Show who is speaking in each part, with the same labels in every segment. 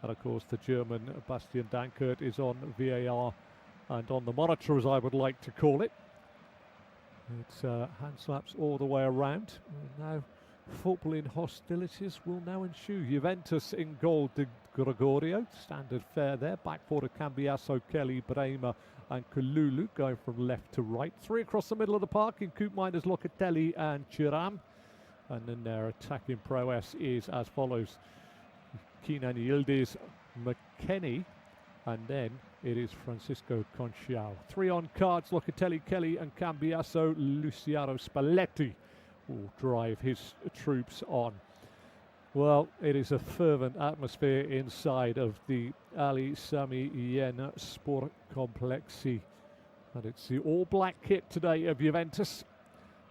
Speaker 1: And of course the German Bastian Dankert is on VAR and on the monitor, as I would like to call it. It's hand slaps all the way around. Now footballing hostilities will now ensue. Juventus in goal, De Gregorio, standard fare there. Back four to Cambiasso, Kelly, Brema and Kalulu going from left to right. Three across the middle of the park in Coop Miners, Locatelli and Thuram. And then their attacking prowess is as follows: Kenan Yildiz, McKennie, and then it is Francisco Conchao. Three on cards: Locatelli, Kelly and Cambiasso. Luciano Spalletti will drive his troops on. Well, it is a fervent atmosphere inside of the Ali Sami Yen Sport Complexi. And it's the all-black kit today of Juventus.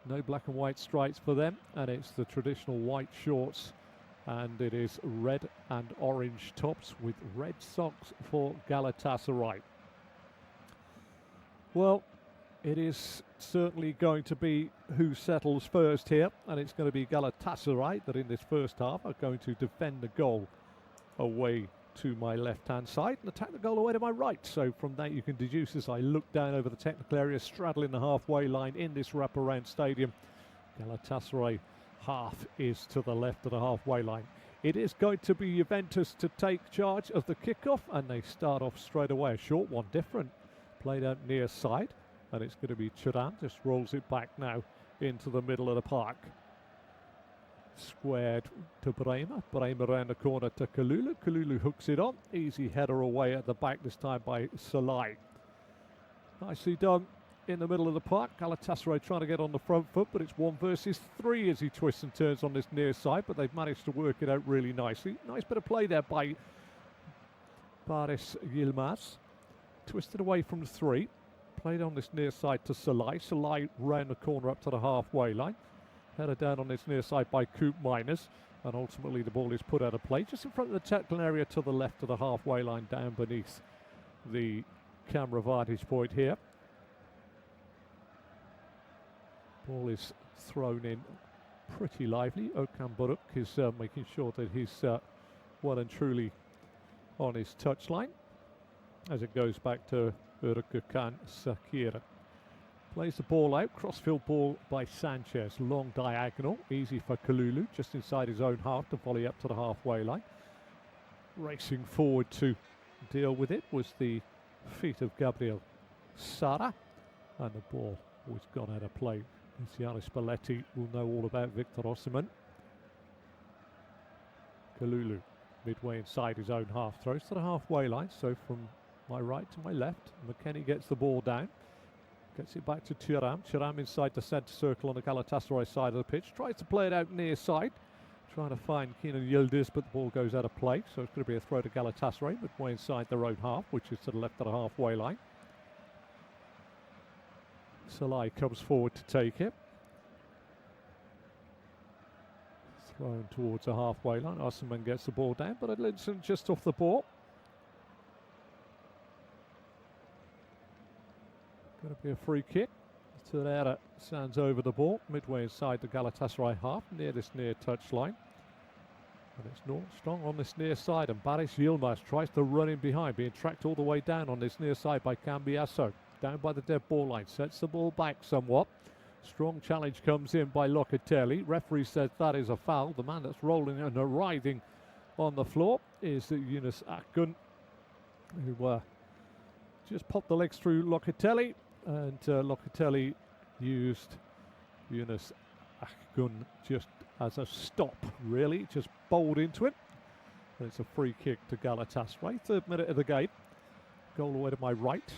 Speaker 1: No black and white stripes for them. And it's the traditional white shorts. And it is red and orange tops with red socks for Galatasaray. Well, it is certainly going to be who settles first here, and it's going to be Galatasaray that in this first half are going to defend the goal away to my left-hand side and attack the goal away to my right. So from that you can deduce, as I look down over the technical area, straddling the halfway line in this wraparound stadium, Galatasaray half is to the left of the halfway line. It is going to be Juventus to take charge of the kickoff, and they start off straight away. A short one, different, played out near side. And it's going to be Thuram, just rolls it back now into the middle of the park. Squared to Brema. Brema around the corner to Kalulu. Kalulu hooks it on. Easy header away at the back, this time by Salai. Nicely done in the middle of the park. Galatasaray trying to get on the front foot, but it's 1 versus 3 as he twists and turns on this near side, but they've managed to work it out really nicely. Nice bit of play there by Baris Yilmaz. Twisted away from the 3. Played on this near side to Salai. Salai round the corner up to the halfway line. Header down on this near side by Coop Miners. And ultimately the ball is put out of play just in front of the technical area to the left of the halfway line, down beneath the camera vantage point here. Ball is thrown in pretty lively. Okan Buruk is making sure that he's well and truly on his touchline as it goes back to Urkukan Sakira. Plays the ball out, crossfield ball by Sanchez, long diagonal, easy for Kalulu, just inside his own half to volley up to the halfway line. Racing forward to deal with it was the feet of Gabriel Sara, and the ball was gone out of play. Luciano Spalletti will know all about Victor Osimhen. Kalulu, midway inside his own half, throws to the halfway line, so from my right to my left. McKennie gets the ball down. Gets it back to Thuram. Thuram inside the centre circle on the Galatasaray side of the pitch. Tries to play it out near side. Trying to find Kenan Yildiz, but the ball goes out of play. So it's going to be a throw to Galatasaray, but way inside their own half, which is to the left of the halfway line. Salai comes forward to take it. Thrown towards the halfway line. Osimhen gets the ball down, but Linson just off the ball. Going to be a free kick. Torreira stands over the ball, midway inside the Galatasaray half, near this near touch line. And it's not strong on this near side, and Baris Yilmaz tries to run in behind, being tracked all the way down on this near side by Cambiasso. Down by the dead ball line, sets the ball back somewhat. Strong challenge comes in by Locatelli. Referee says that is a foul. The man that's rolling and writhing on the floor is Yunus Akgun, who just popped the legs through Locatelli. And Locatelli used Yunus Akgun just as a stop, really. Just bowled into him. And it's a free kick to Galatasaray. 3rd minute of the game. Goal away to my right.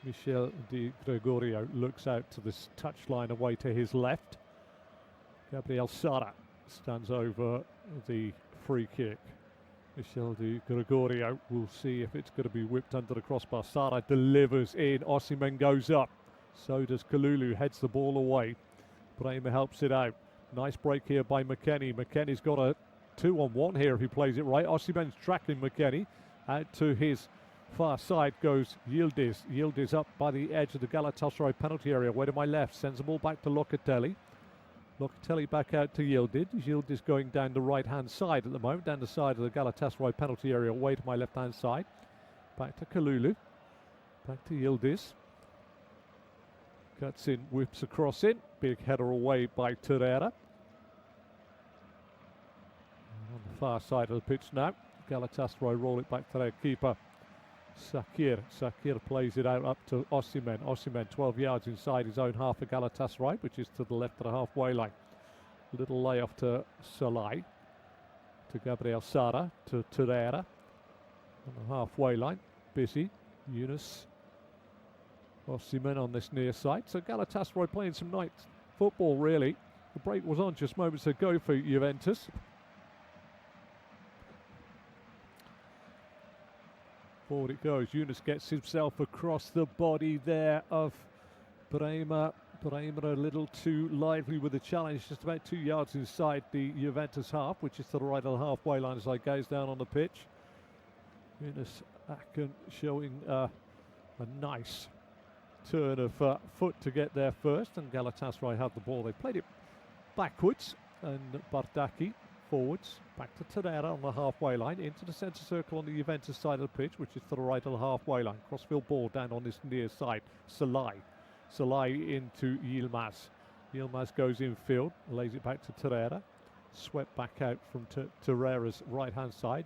Speaker 1: Michel Di Gregorio looks out to this touchline away to his left. Gabriel Sara stands over the free kick. Michel Di Gregorio will see if it's going to be whipped under the crossbar. Sara delivers in. Osimhen goes up. So does Kalulu. Heads the ball away. Brema helps it out. Nice break here by McKennie. McKennie's got a 2-on-1 here if he plays it right. Osimhen's tracking McKennie. Out to his far side goes Yildiz. Yildiz up by the edge of the Galatasaray penalty area. Way to my left. Sends the ball back to Locatelli. Locatelli back out to Yildiz. Yildiz going down the right-hand side at the moment, down the side of the Galatasaray penalty area, away to my left-hand side. Back to Kalulu. Back to Yildiz. Cuts in, whips across in. Big header away by Torreira. On the far side of the pitch now. Galatasaray roll it back to their keeper, Sakir. Sakir plays it out up to Osimhen. Osimhen 12 yards inside his own half of Galatasaray, which is to the left of the halfway line. Little layoff to Salai. To Gabriel Sara. To Torreira. On the halfway line. Busy. Yunus. Osimhen on this near side. So Galatasaray playing some nice football, really. The break was on just moments ago for Juventus. Forward it goes. Yunus gets himself across the body there of Bremer. Bremer a little too lively with the challenge, just about 2 yards inside the Juventus half, which is to the right of the halfway line as I goes down on the pitch. Yunus Akın showing a nice turn of foot to get there first, and Galatasaray have the ball. They played it backwards, and Bardaki forwards, back to Torreira on the halfway line, into the centre circle on the Juventus side of the pitch, which is to the right of the halfway line. Crossfield ball down on this near side. Salai into Yilmaz. Yilmaz goes infield, lays it back to Torreira. Swept back out from Torreira's right-hand side.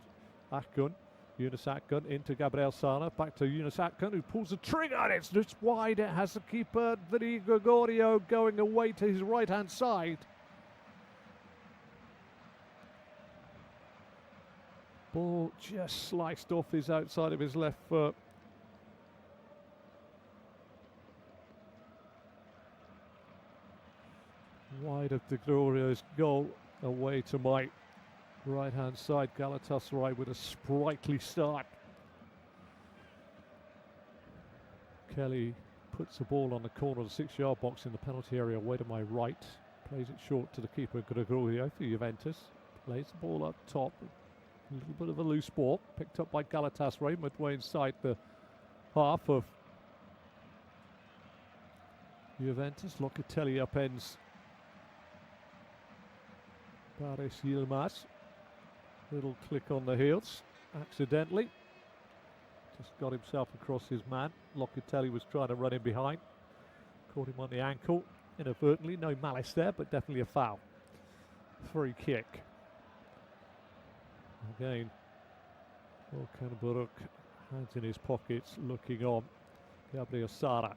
Speaker 1: Akın, Yunus Akın into Gabriel Sara, back to Yunus Akın, who pulls the trigger. It's just wide. It has the keeper, Gregorio, going away to his right-hand side. Ball just sliced off his outside of his left foot. Wide of De Glorio's goal, away to my right-hand side. Galatasaray with a sprightly start. Kelly puts the ball on the corner of the 6-yard box in the penalty area, away to my right. Plays it short to the keeper, Gregorio, for Juventus. Plays the ball up top. A little bit of a loose ball, picked up by Galatasaray, midway inside the half of Juventus. Locatelli upends Baris Yilmaz. Little click on the heels, accidentally. Just got himself across his man. Locatelli was trying to run in behind. Caught him on the ankle, inadvertently. No malice there, but definitely a foul. Free kick. Again, Volkan Buruk, hands in his pockets, looking on. Gabriel Sara,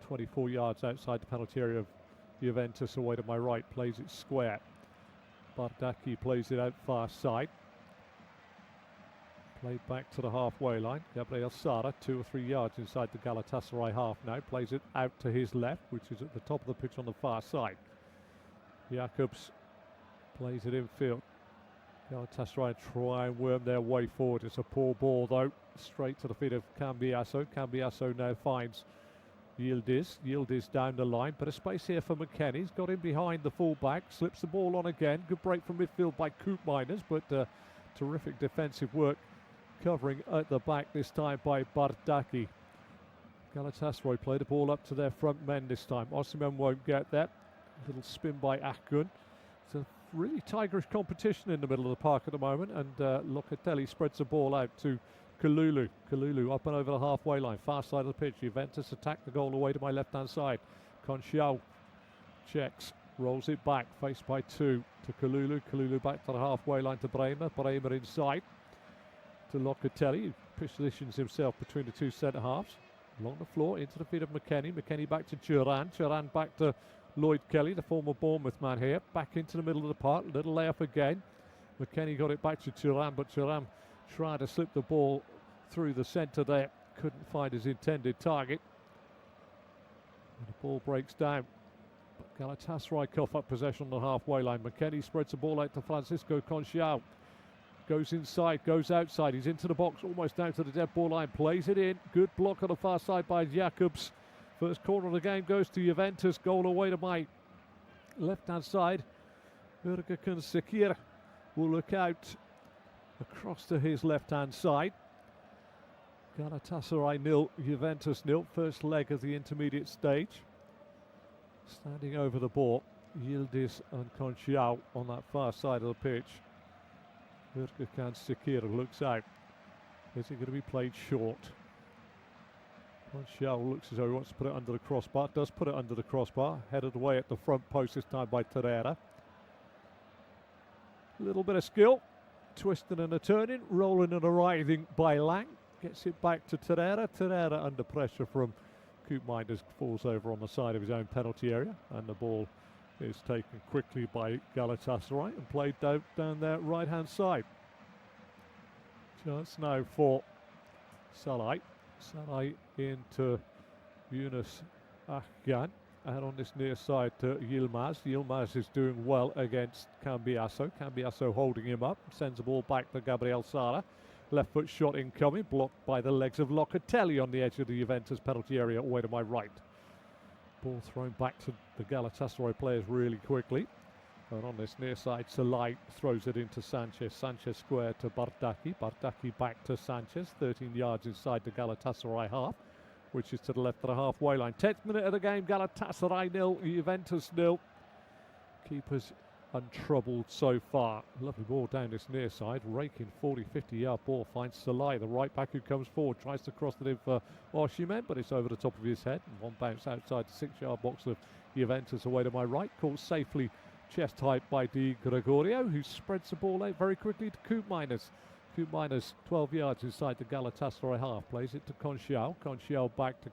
Speaker 1: 24 yards outside the penalty area of Juventus, away to my right, plays it square. Bardaki plays it out far side. Played back to the halfway line. Gabriel Sara, 2 or 3 yards inside the Galatasaray half now, plays it out to his left, which is at the top of the pitch on the far side. Jacobs plays it infield. Galatasaray try and worm their way forward. It's a poor ball though, straight to the feet of Cambiasso. Cambiasso now finds Yildiz. Yildiz down the line, but a space here for McKennie. He's got in behind the full-back, slips the ball on again. Good break from midfield by Koopmeiners, but terrific defensive work covering at the back this time by Bardaki. Galatasaray play the ball up to their front men this time. Osimhen won't get that. Little spin by Akın. It's a really tigerish competition in the middle of the park at the moment, and Locatelli spreads the ball out to Kalulu. Kalulu up and over the halfway line, far side of the pitch. Juventus attack the goal away to my left-hand side. Conchal checks, rolls it back, faced by two to Kalulu. Kalulu back to the halfway line to Bremer. Bremer inside to Locatelli, who positions himself between the two centre-halves. Along the floor, into the feet of McKennie. McKennie back to Thuram. Thuram back to Lloyd Kelly, the former Bournemouth man here. Back into the middle of the park. Little layup again. McKennie got it back to Thuram, but Thuram tried to slip the ball through the centre there. Couldn't find his intended target. And the ball breaks down. But Galatasaray cough up possession on the halfway line. McKennie spreads the ball out to Francisco Conchal. Goes inside, goes outside. He's into the box, almost down to the dead ball line. Plays it in. Good block on the far side by Jacobs. First corner of the game goes to Juventus. Goal away to my left-hand side. Ergekun Sakir will look out across to his left-hand side. Galatasaray 0, Juventus 0. First leg of the intermediate stage. Standing over the ball, Yildiz and Conchiao on that far side of the pitch. Erkan Sakir looks out. Is it going to be played short? Conchiao looks as though he wants to put it under the crossbar. Does put it under the crossbar. Headed away at the front post this time by Torreira. A little bit of skill. Twisting and a turning. Rolling and a writhing by Lang. Gets it back to Torreira. Torreira under pressure from Koopmeiners, falls over on the side of his own penalty area. And the ball is taken quickly by Galatasaray and played down their right-hand side. Chance now for Salai. Salai into Yunus Akgan. And on this near side to Yilmaz. Yilmaz is doing well against Cambiasso. Cambiasso holding him up. Sends the ball back to Gabriel Sara. Left foot shot incoming. Blocked by the legs of Locatelli on the edge of the Juventus penalty area away to my right. Ball thrown back to the Galatasaray players really quickly. And on this near side, Salai throws it into Sanchez. Sanchez square to Bardaki. Bardaki back to Sanchez. 13 yards inside the Galatasaray half, which is to the left of the halfway line. 10th minute of the game. Galatasaray 0, Juventus 0. Keepers untroubled so far. Lovely ball down this near side. Raking 40, 50-yard ball. Finds Salai, the right back who comes forward. Tries to cross it in for Osimhen, but it's over the top of his head. And one bounce outside the 6-yard box of Juventus away to my right. Caught safely chest height by Di Gregorio, who spreads the ball out very quickly to Koopmeiners. Koopmeiners 12 yards inside the Galatasaray half. Plays it to Conchiao. Conchiao back to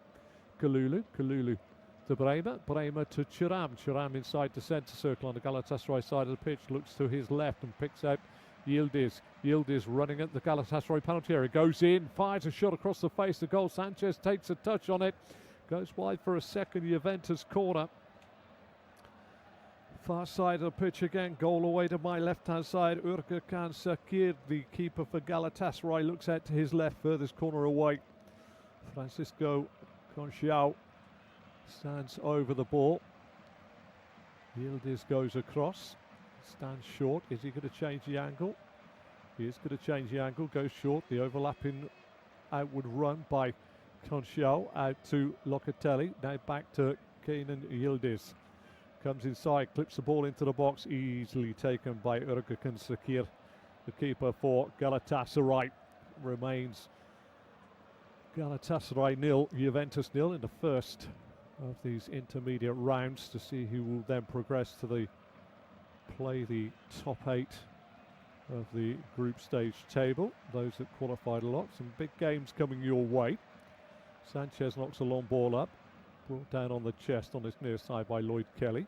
Speaker 1: Kalulu. Kalulu to Bremer. Bremer to Thuram. Thuram inside the centre circle on the Galatasaray side of the pitch. Looks to his left and picks out Yildiz. Yildiz running at the Galatasaray penalty area. Goes in. Fires a shot across the face of goal. Sanchez takes a touch on it. Goes wide for a second Juventus corner. Far side of the pitch again. Goal away to my left-hand side. Erkan Sakir, the keeper for Galatasaray, looks out to his left, furthest corner away. Francisco Conchiao stands over the ball. Yildiz goes across. Stands short. Is he going to change the angle? He is going to change the angle. Goes short. The overlapping outward run by Conchiao out to Locatelli. Now back to Kenan Yildiz. Comes inside, clips the ball into the box, easily taken by Erkan Sakir, the keeper for Galatasaray. Remains Galatasaray 0, Juventus 0 in the first of these intermediate rounds, to see who will then progress to play the top 8 of the group stage table. Those that qualified a lot. Some big games coming your way. Sanchez knocks a long ball up. Brought down on the chest on this near side by Lloyd Kelly.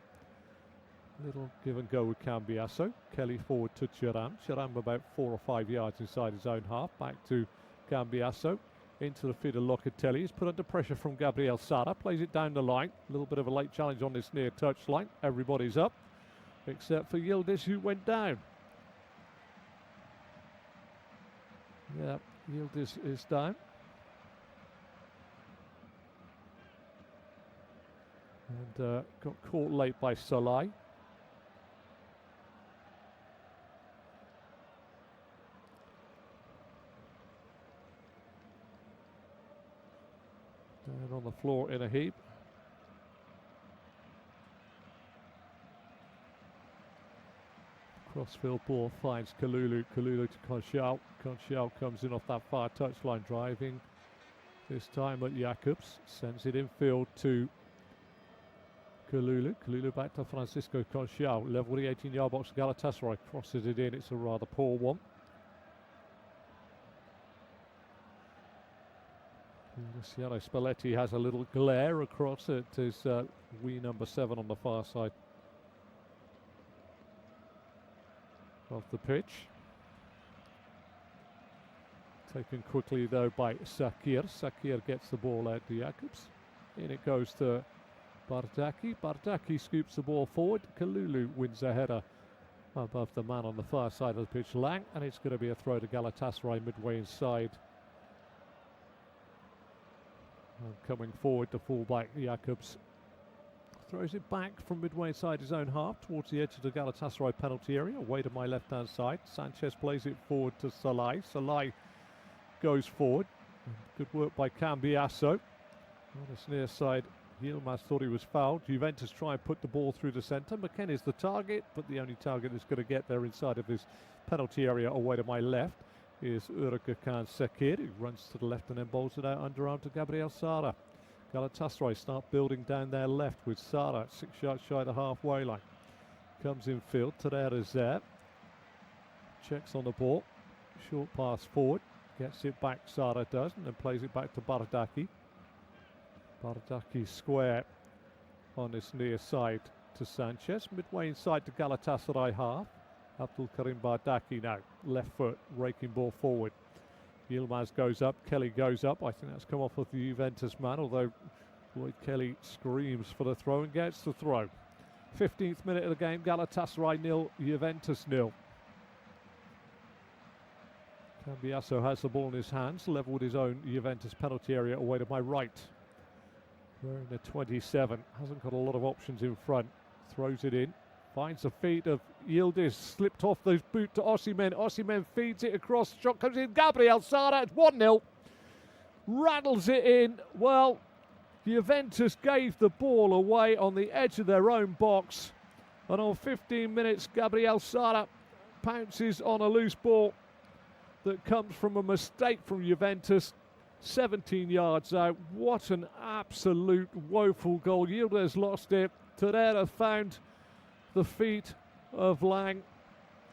Speaker 1: Little give and go with Cambiasso. Kelly forward to Thuram. Thuram about 4 or 5 yards inside his own half. Back to Cambiasso. Into the feet of Locatelli. He's put under pressure from Gabriel Sara. Plays it down the line. A little bit of a late challenge on this near touch line. Everybody's up, except for Yildiz, who went down. Yeah, Yildiz is down. And got caught late by Salai. Down on the floor in a heap. Crossfield ball finds Kalulu. Kalulu to Conchiao. Conchiao comes in off that far touchline, driving this time at Jacobs. Sends it infield to Kalulu. Kalulu back to Francisco Conchiao. Level the 18-yard box. Galatasaray crosses it in. It's a rather poor one. Luciano Spalletti has a little glare across it. His wee number 7 on the far side of the pitch. Taken quickly though by Sakir. Sakir gets the ball out to Jacobs. In it goes to Bardaki. Bardaki scoops the ball forward. Kalulu wins a header above the man on the far side of the pitch, Lang, and it's going to be a throw to Galatasaray midway inside. And coming forward, the fullback Jacobs throws it back from midway inside his own half towards the edge of the Galatasaray penalty area, away to my left-hand side. Sanchez plays it forward to Salai. Salai goes forward. Good work by Cambiasso. On this near side, Yilmaz thought he was fouled. Juventus try and put the ball through the centre. McKenna's the target, but the only target that's going to get there inside of his penalty area away to my left is Urkakan Sekir, who runs to the left and then bowls it out underarm to Gabriel Sara. Galatasaray start building down their left with Sara 6 yards shy of the halfway line. Comes in field, Torreira's there. Checks on the ball. Short pass forward. Gets it back, Sara does, and then plays it back to Bardaki. Bardaki square on this near side to Sanchez. Midway inside to Galatasaray half. Abdul Karim Bardaki now. Left foot, raking ball forward. Yilmaz goes up, Kelly goes up. I think that's come off of the Juventus man, although Lloyd Kelly screams for the throw and gets the throw. 15th minute of the game, Galatasaray 0, Juventus 0. Cambiasso has the ball in his hands, level with his own Juventus penalty area away to my right. Wearing the 27, hasn't got a lot of options in front. Throws it in, finds the feet of Yildiz, slipped off those boot to Osimhen. Osimhen feeds it across, shot comes in, Gabriel Sara, it's 1-0. Rattles it in. Well, Juventus gave the ball away on the edge of their own box. And on 15 minutes, Gabriel Sara pounces on a loose ball that comes from a mistake from Juventus. 17 yards out. What an absolute woeful goal. Yildiz lost it. Torreira found the feet of Lang.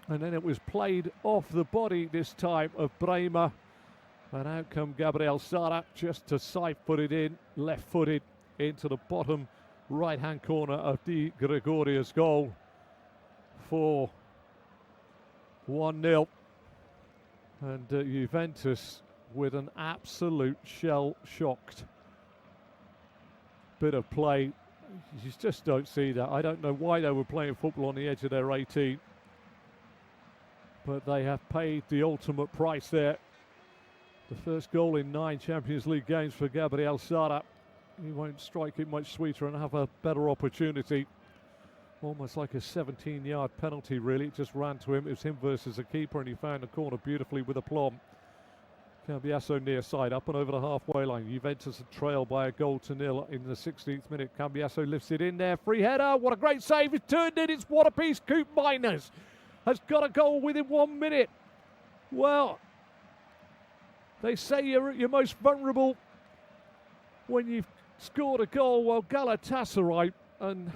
Speaker 1: And then it was played off the body this time of Bremer. And out come Gabriel Sara just to side-foot it in, left-footed into the bottom right-hand corner of Di Gregoria's goal for 1-0. And Juventus with an absolute shell-shocked bit of play. You just don't see that. I don't know why they were playing football on the edge of their 18. But they have paid the ultimate price there. The first goal in 9 Champions League games for Gabriel Sara. He won't strike it much sweeter and have a better opportunity. Almost like a 17-yard penalty, really. It just ran to him. It was him versus the keeper, and he found the corner beautifully with aplomb. Cambiasso near side, up and over the halfway line. Juventus are trailed by a goal to nil in the 16th minute. Cambiasso lifts it in there. Free header. What a great save. It's turned in. It's what a piece. Coop Miners has got a goal within 1 minute. Well, they say you're at your most vulnerable when you've scored a goal. Well, Galatasaray, and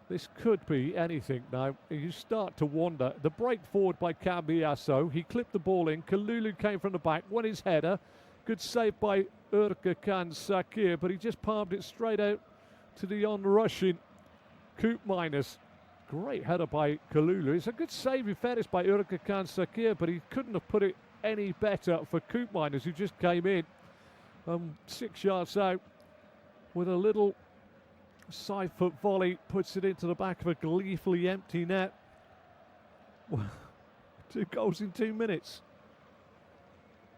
Speaker 1: this could be anything now. You start to wonder. The break forward by Cambiasso. He clipped the ball in. Kalulu came from the back. Won his header. Good save by Urkakan Sakir, but he just palmed it straight out to the on-rushing Coop Miners. Great header by Kalulu. It's a good save, in fairness, by Urkakan Sakir, but he couldn't have put it any better for Coop Miners, who just came in 6 yards out with a little side foot volley, puts it into the back of a gleefully empty net. 2 goals in 2 minutes.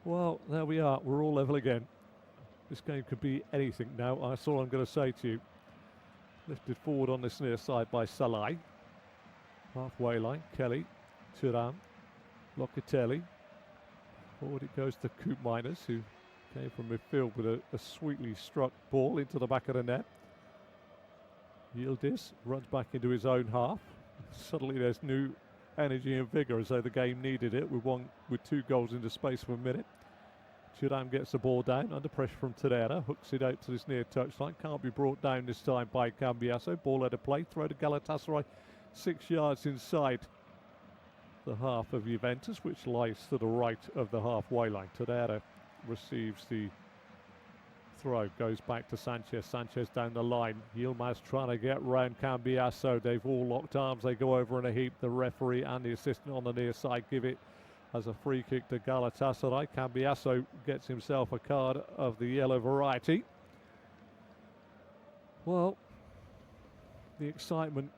Speaker 1: Well, there we are. We're all level again. This game could be anything now. That's all I'm going to say to you. Lifted forward on this near side by Salai. Halfway line, Kelly, Thuram, Locatelli. Forward it goes to Coop Miners, who came from midfield with a sweetly struck ball into the back of the net. Yildiz runs back into his own half. Suddenly there's new energy and vigour, as though the game needed it, with 2 goals in the space of a minute. Thuram gets the ball down under pressure from Torreira, hooks it out to this near touchline. Can't be brought down this time by Cambiasso. Ball out of play, throw to Galatasaray 6 yards inside the half of Juventus, which lies to the right of the halfway line. Torreira receives the throw, goes back to Sanchez. Sanchez down the line. Yilmaz trying to get round Cambiasso. They've all locked arms. They go over in a heap. The referee and the assistant on the near side give it as a free kick to Galatasaray. Cambiasso gets himself a card of the yellow variety. Well, the excitement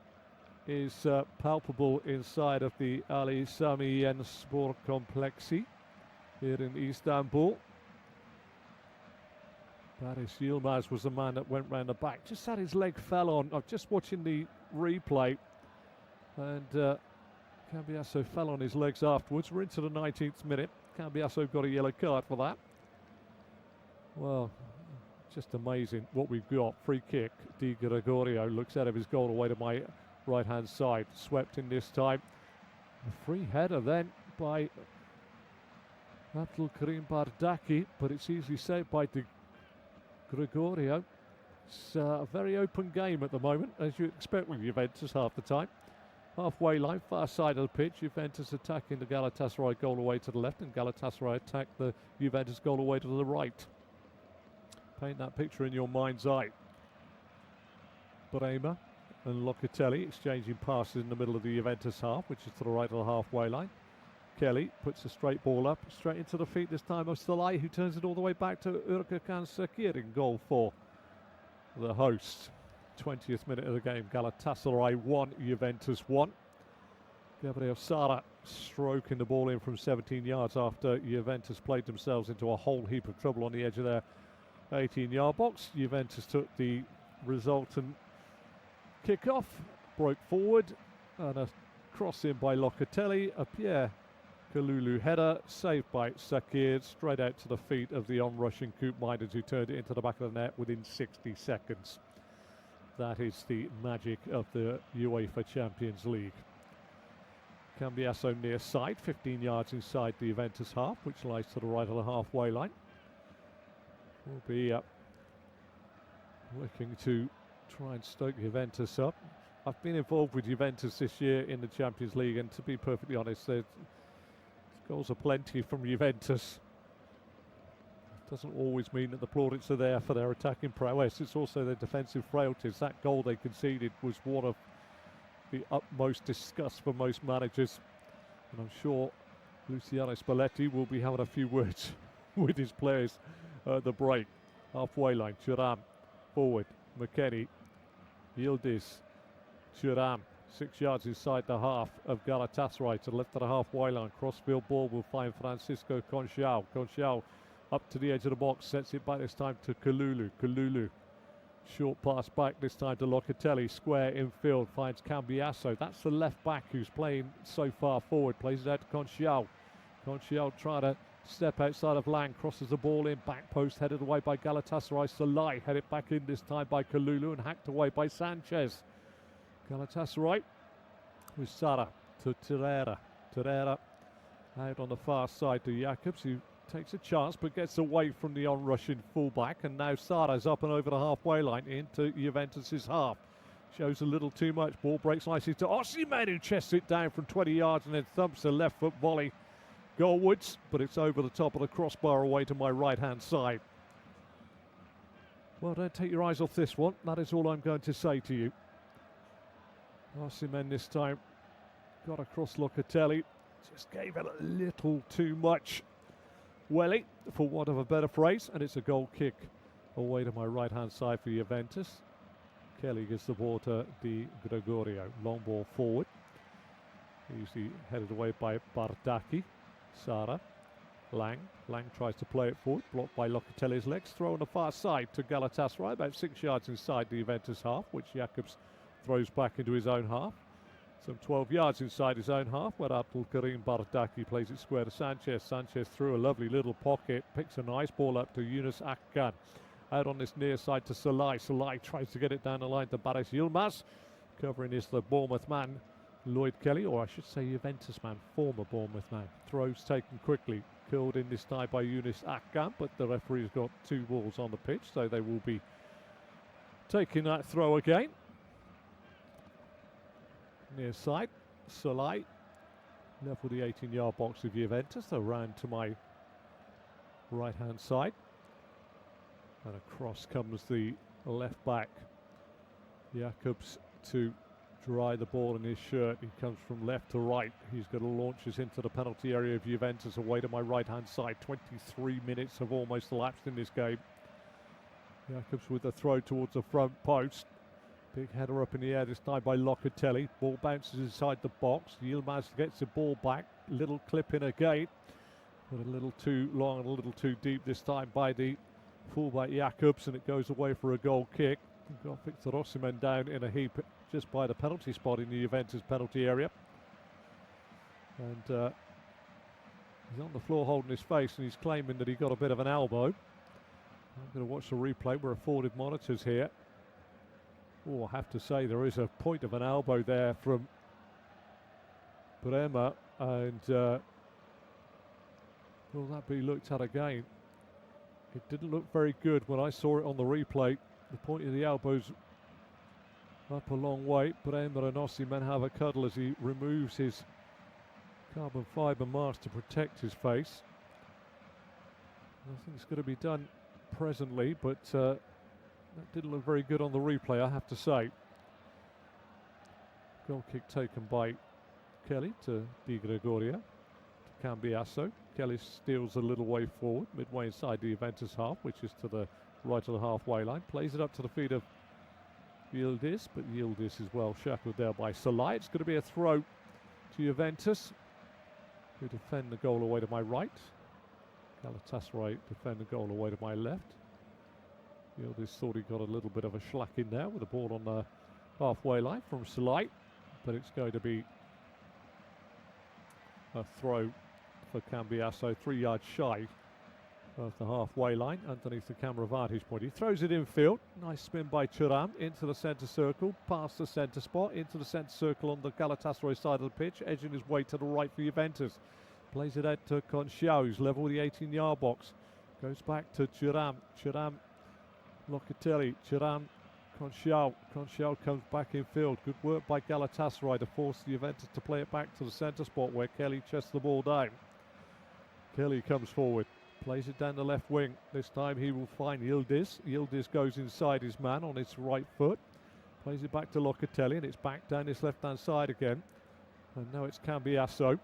Speaker 1: is palpable inside of the Ali Sami Yen Sport Complexi here in Istanbul. Baris Yilmaz was the man that went round the back. Just had his leg fell on. I'm just watching the replay, and Cambiasso fell on his legs afterwards. We're into the 19th minute. Cambiasso got a yellow card for that. Well, Just amazing what we've got. Free kick. Di Gregorio looks out of his goal away to my right-hand side. Swept in this time. A free header then by Abdul Karim Bardaki, but it's easily saved by Di Gregorio. It's a very open game at the moment, as you expect with Juventus half the time. Halfway line, far side of the pitch. Juventus attacking the Galatasaray goal away to the left, and Galatasaray attack the Juventus goal away to the right. Paint that picture in your mind's eye. Brema and Locatelli exchanging passes in the middle of the Juventus half, which is to the right of the halfway line. Kelly puts a straight ball up, straight into the feet this time of Salai, who turns it all the way back to Urkakan Sakir in goal for the hosts. 20th minute of the game. Galatasaray 1, Juventus 1. Gabriel Sara stroking the ball in from 17 yards after Juventus played themselves into a whole heap of trouble on the edge of their 18-yard box. Juventus took the resultant kick-off, broke forward, and a cross in by Locatelli. A Pierre Kalulu header, saved by Sakir, straight out to the feet of the on-rushing Koopmeiners, who turned it into the back of the net within 60 seconds. That is the magic of the UEFA Champions League. Cambiasso near side, 15 yards inside the Juventus half, which lies to the right of the halfway line. Will be looking to try and stoke Juventus up. I've been involved with Juventus this year in the Champions League, and to be perfectly honest, goals are plenty from Juventus. Doesn't always mean that the plaudits are there for their attacking prowess. It's also their defensive frailties. That goal they conceded was one of the utmost disgust for most managers. And I'm sure Luciano Spalletti will be having a few words with his players at the break. Halfway line, Thuram forward, McKennie, Yildiz, Thuram, 6 yards inside the half of Galatasaray to the left of the halfway line. Crossfield ball will find Francisco Conchal. Conchal up to the edge of the box, sets it back this time to Kalulu. Kalulu, short pass back this time to Locatelli, square infield, finds Cambiasso. That's the left back who's playing so far forward, plays it out to Conchal. Conchal trying to step outside of Lang, crosses the ball in, back post headed away by Galatasaray. Salai headed back in this time by Kalulu and hacked away by Sanchez. Galatasaray with Sara to Torreira. Torreira out on the far side to Jacobs, who takes a chance but gets away from the on-rushing fullback, and now Sara's up and over the halfway line into Juventus's half. Shows a little too much. Ball breaks nicely to Osimhen, who chests it down from 20 yards and then thumps a left foot volley goalwards, but it's over the top of the crossbar away to my right-hand side. Well, don't take your eyes off this one. That is all I'm going to say to you. Osimhen this time got across Locatelli. Just gave it a little too much welly, for want of a better phrase, and it's a goal kick away to my right-hand side for Juventus. Kelly gives the ball to Di Gregorio. Long ball forward. Easily headed away by Bardaki. Sara. Lang. Lang tries to play it forward, blocked by Locatelli's legs. Throw on the far side to Galatasaray, about 6 yards inside the Juventus half, which Jacobs throws back into his own half. Some 12 yards inside his own half, where Abdul Karim Bardaki plays it square to Sanchez. Sanchez through a lovely little pocket, picks a nice ball up to Yunus Akkan. Out on this near side to Salai. Salai tries to get it down the line to Baris Yilmaz. Covering is the Bournemouth man, Lloyd Kelly, or I should say Juventus man, former Bournemouth man. Throws taken quickly, curled in this time by Yunus Akkan, but the referee's got two balls on the pitch, so they will be taking that throw again. Near side, Salai, level the 18-yard box of Juventus. They'll round to my right-hand side. And across comes the left back, Jacobs, to dry the ball in his shirt. He comes from left to right. He's going to launch us into the penalty area of Juventus away to my right-hand side. 23 minutes have almost elapsed in this game. Jacobs with the throw towards the front post. Big header up in the air this time by Locatelli. Ball bounces inside the box. Yilmaz gets the ball back. Little clip in again. But a little too long and a little too deep this time by the fullback Jacobs, and it goes away for a goal kick. Got Victor Osimhen down in a heap just by the penalty spot in the Juventus penalty area. And he's on the floor holding his face, and he's claiming that he got a bit of an elbow. I'm going to watch the replay. We're afforded monitors here. Oh, I have to say there is a point of an elbow there from Bremer, and will that be looked at again? It didn't look very good when I saw it on the replay. The point of the elbow's up a long way. Bremer and Osimhen have a cuddle as he removes his carbon fibre mask to protect his face. Nothing's going to be done presently, but that didn't look very good on the replay, I have to say. Goal kick taken by Kelly to Di Gregorio, to Cambiasso. Kelly steals a little way forward, midway inside the Juventus half, which is to the right of the halfway line. Plays it up to the feet of Yildiz, but Yildiz is well shackled there by Salai. It's going to be a throw to Juventus, who defend the goal away to my right. Galatasaray defend the goal away to my left. Yildiz thought he got a little bit of a schlack in there with the ball on the halfway line from Salai, but it's going to be a throw for Cambiasso, 3 yards shy of the halfway line, underneath the camera vantage point. He throws it infield. Nice spin by Thuram into the centre circle, past the centre spot, into the centre circle on the Galatasaray side of the pitch, edging his way to the right for Juventus. Plays it out to Conchao, who's level with the 18-yard box. Goes back to Thuram. Thuram, Locatelli, Thuram, Conchao. Conchao comes back in field. Good work by Galatasaray to force the Juventus to play it back to the centre spot where Kelly chests the ball down. Kelly comes forward, plays it down the left wing. This time he will find Yildiz. Yildiz goes inside his man on his right foot. Plays it back to Locatelli, and it's back down his left-hand side again. And now it's Cambiasso.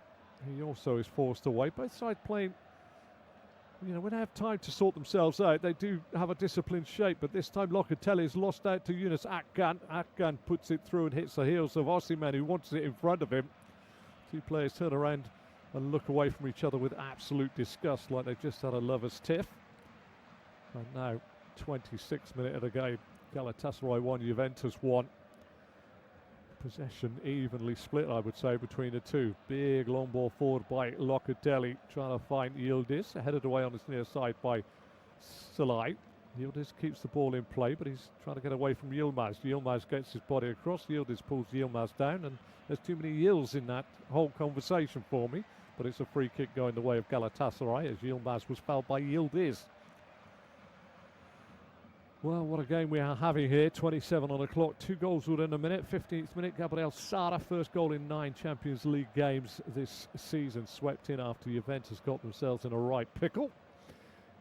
Speaker 1: He also is forced away. Both sides playing, you know, when they have time to sort themselves out, they do have a disciplined shape. But this time Locatelli is lost out to Yunus Akgan. Akgan puts it through and hits the heels of Osimhen, who wants it in front of him. Two players turn around and look away from each other with absolute disgust, like they've just had a lover's tiff. And now, 26th minute of the game, Galatasaray 1, Juventus 1. Possession evenly split, I would say, between the two. Big long ball forward by Locatelli, trying to find Yildiz, headed away on his near side by Salai. Yildiz keeps the ball in play, but he's trying to get away from Yilmaz. Yilmaz gets his body across. Yildiz pulls Yilmaz down, and there's too many Yils in that whole conversation for me. But it's a free kick going the way of Galatasaray as Yilmaz was fouled by Yildiz. Well, what a game we are having here. 27 on the clock, 2 goals within a minute. 15th minute, Gabriel Sara, first goal in 9 Champions League games this season. Swept in after Juventus got themselves in a right pickle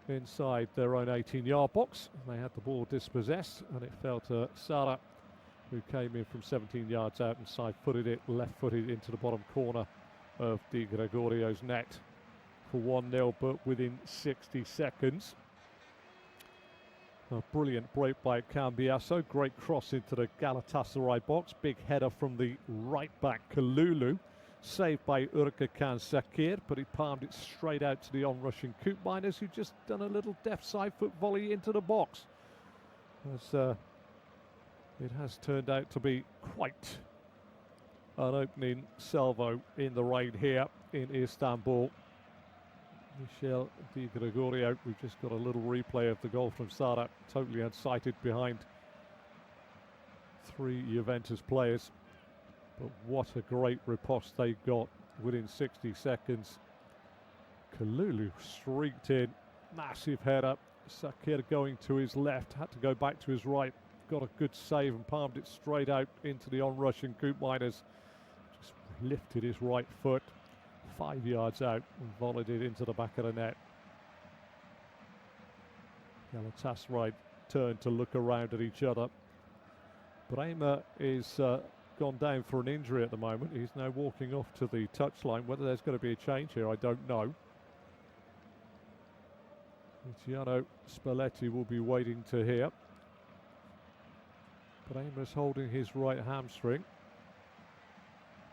Speaker 1: inside their own 18-yard box. They had the ball dispossessed, and it fell to Sara, who came in from 17 yards out and side-footed it, left-footed into the bottom corner of Di Gregorio's net for 1-0, but within 60 seconds. A brilliant break by Cambiasso. Great cross into the Galatasaray box. Big header from the right-back Kalulu. Saved by Urkakan Sakir, but he palmed it straight out to the on-rushing Koopmeiners, who just done a little deft side-foot volley into the box. As it has turned out to be quite an opening salvo in the rain here in Istanbul. Michel Di Gregorio, we've just got a little replay of the goal from Sara, totally unsighted behind 3 Juventus players. But what a great riposte they got within 60 seconds. Kalulu streaked in, massive header. Sakir going to his left, had to go back to his right. Got a good save and palmed it straight out into the on-rushing Koopmeiners. Just lifted his right foot 5 yards out and volleyed it into the back of the net. Galatasaray turned to look around at each other. Bremer is gone down for an injury at the moment. He's now walking off to the touchline. Whether there's going to be a change here, I don't know. Luciano Spalletti will be waiting to hear. Bremer's holding his right hamstring,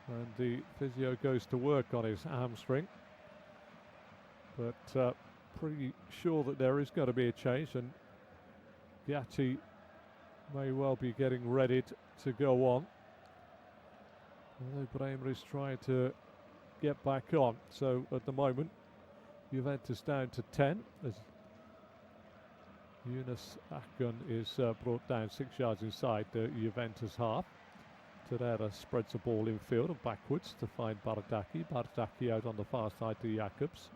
Speaker 1: and the physio goes to work on his hamstring, but pretty sure that there is going to be a change, and Gatti may well be getting ready to go on, although Bremer is trying to get back on. So at the moment, Juventus down to 10 as Yunus Akgun is brought down 6 yards inside the Juventus half. Torreira spreads the ball infield and backwards to find Bardaki. Bardaki out on the far side to Jacobs.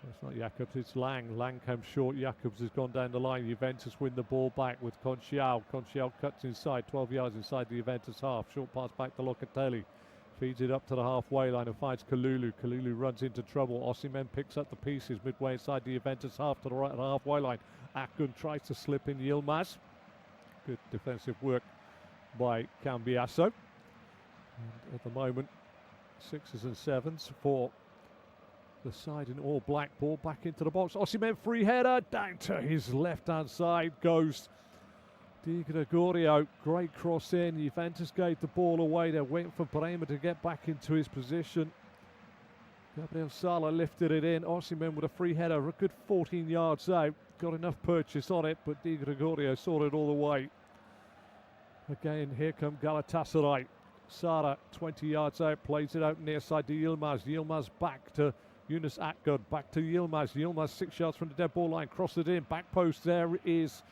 Speaker 1: It's not Jacobs, it's Lang. Lang comes short. Jacobs has gone down the line. Juventus win the ball back with Conciao. Conciao cuts inside, 12 yards inside the Juventus half. Short pass back to Locatelli. Feeds it up to the halfway line and finds Kalulu. Kalulu runs into trouble. Osimhen picks up the pieces midway inside the Juventus half to the right of the halfway line. Akgun tries to slip in Yilmaz. Good defensive work by Cambiasso. And at the moment, 6s and 7s for the side in all black. Ball back into the box. Osimhen free header. Down to his left-hand side goes Di Gregorio. Great cross in. Juventus gave the ball away. They're waiting for Bremer to get back into his position. Gabriel Sala lifted it in. Osimhen with a free header. A good 14 yards out. Got enough purchase on it, but Di Gregorio saw it all the way. Again, here come Galatasaray. Sara, 20 yards out, plays it out near side to Yilmaz. Yilmaz back to Yunus Akgun, back to Yilmaz. Yilmaz 6 yards from the dead ball line, cross it in, back post. There is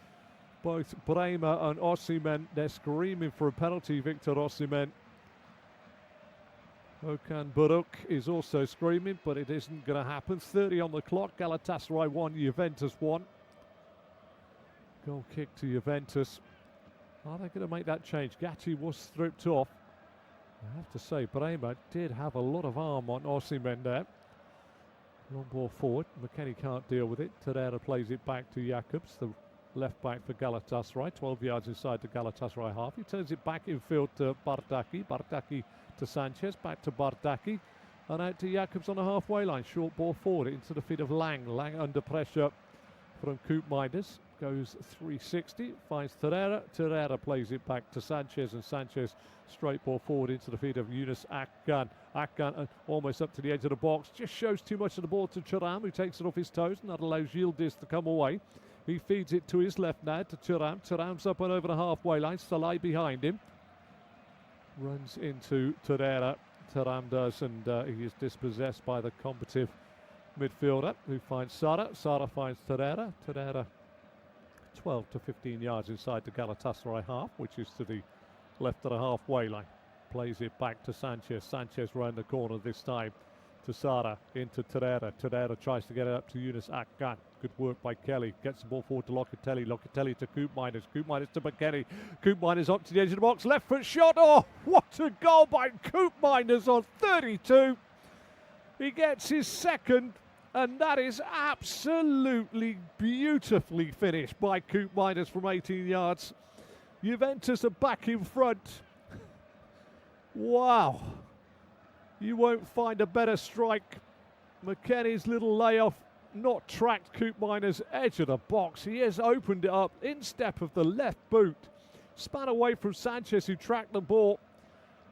Speaker 1: both Bremer and Osimhen. They're screaming for a penalty, Victor Osimhen. Okan Buruk is also screaming, but it isn't going to happen. 30 on the clock. Galatasaray 1, Juventus 1. Goal kick to Juventus. Are they going to make that change? Gatti was stripped off. I have to say, Bremer did have a lot of arm on Osimhen there. Long ball forward. McKennie can't deal with it. Torreira plays it back to Jacobs, the left back for Galatasaray. 12 yards inside the Galatasaray half. He turns it back infield to Bardaki. Bardaki to Sanchez. Back to Bardaki. And out to Jacobs on the halfway line. Short ball forward into the feet of Lang. Lang under pressure from Koopmeiners. Goes 360, finds Torreira. Torreira plays it back to Sanchez, and Sanchez straight ball forward into the feet of Yunus Akgun. Akgun almost up to the edge of the box. Just shows too much of the ball to Thuram, who takes it off his toes, and that allows Yildiz to come away. He feeds it to his left now to Thuram. Thuram's up and over the halfway line. Salai behind him. Runs into Torreira. Thuram does, and he is dispossessed by the combative midfielder, who finds Sara. Sara finds Torreira. Torreira 12 to 15 yards inside the Galatasaray half, which is to the left of the halfway line. Plays it back to Sanchez. Sanchez round the corner this time to Sara, into Torreira. Torreira tries to get it up to Yunus Akgun. Good work by Kelly. Gets the ball forward to Locatelli. Locatelli to Koopmeiners. Koopmeiners to McKennie. Koopmeiners up to the edge of the box. Left foot shot. Oh, what a goal by Koopmeiners on 32. He gets his second. And that is absolutely beautifully finished by Koopmeiners from 18 yards. Juventus are back in front. Wow. You won't find a better strike. McKennie's little layoff not tracked Koopmeiners' edge of the box. He has opened it up. Instep of the left boot. Span away from Sanchez, who tracked the ball.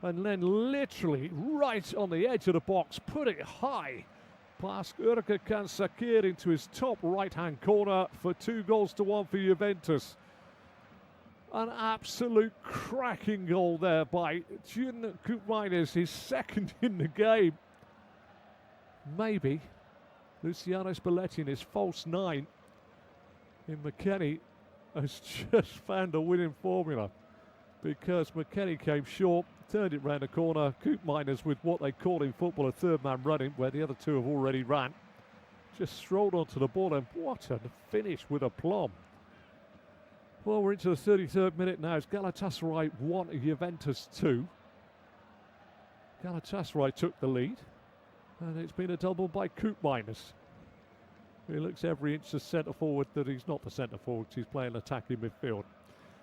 Speaker 1: And then literally right on the edge of the box, put it high. Past Urka Sakir into his top right-hand corner for 2-1 for Juventus. An absolute cracking goal there by Jun Koopmeiners, his second in the game. Maybe Luciano Spalletti in his false 9 in McKennie has just found a winning formula, because McKennie came short, turned it round the corner. Koopmeiners, with what they call in football a third man running, where the other two have already ran, just strolled onto the ball, and what a finish with aplomb. Well, we're into the 33rd minute now. It's Galatasaray 1, Juventus 2. Galatasaray took the lead, and it's been a double by Koopmeiners. He looks every inch the centre forward that he's not the centre forward. He's playing attacking midfield.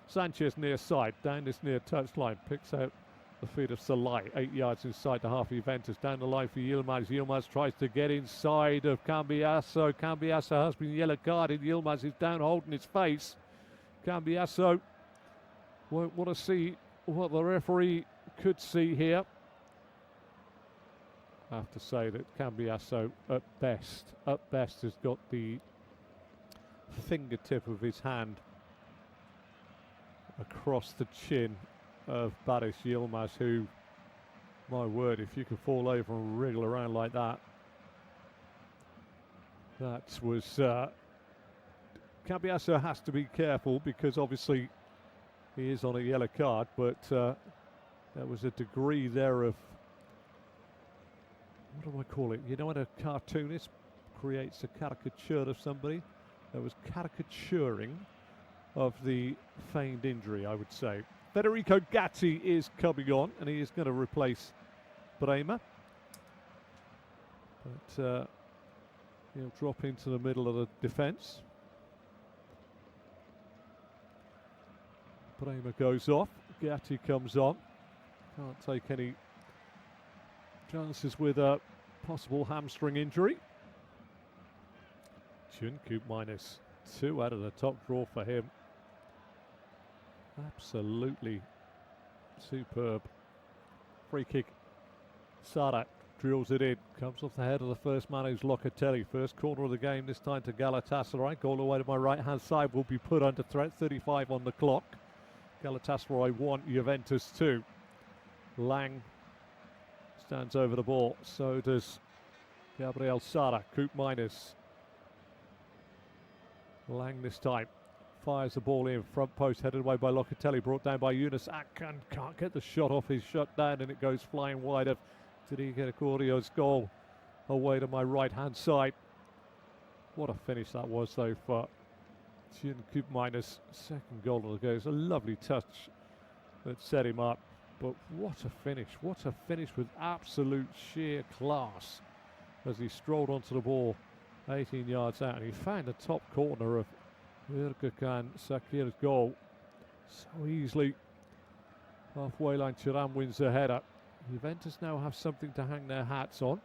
Speaker 1: Sanchez near side, down this near touchline, picks out the feet of Salai, 8 yards inside the half of Juventus. Down the line for Yilmaz. Yilmaz tries to get inside of Cambiasso. Cambiasso has been yellow carded. Yilmaz is down holding his face. Cambiasso won't want to see what the referee could see here. I have to say that Cambiasso at best has got the fingertip of his hand across the chin of Baris Yilmaz, who, my word, if you could fall over and wriggle around like that, that was Cambiasso has to be careful because obviously he is on a yellow card, but there was a degree there of, what do I call it? You know when a cartoonist creates a caricature of somebody? There was caricaturing of the feigned injury, I would say. Federico Gatti is coming on, and he is going to replace Bremer. But he'll drop into the middle of the defence. Bremer goes off, Gatti comes on. Can't take any chances with a possible hamstring injury. Juncoup minus 2 out of the top draw for him. Absolutely superb. Free kick. Sara drills it in. Comes off the head of the first man, who's Locatelli. First corner of the game, this time to Galatasaray. Goal away to my right-hand side will be put under threat. 35 on the clock. Galatasaray 1, Juventus 2. Lang stands over the ball. So does Gabriel Sara. Coop minus. Lang this time. Fires the ball in, front post, headed away by Locatelli, brought down by Yunus Akkan. Can't get the shot off his shut down, and it goes flying wide of Tariq Corio's goal away to my right-hand side. What a finish that was, though, for Juncoup minus. Second goal of the game. It's a lovely touch that set him up, but what a finish. What a finish with absolute sheer class as he strolled onto the ball 18 yards out, and he found the top corner of Ergukan Sakir's goal so easily. Halfway line, Thuram wins the header. Juventus now have something to hang their hats on.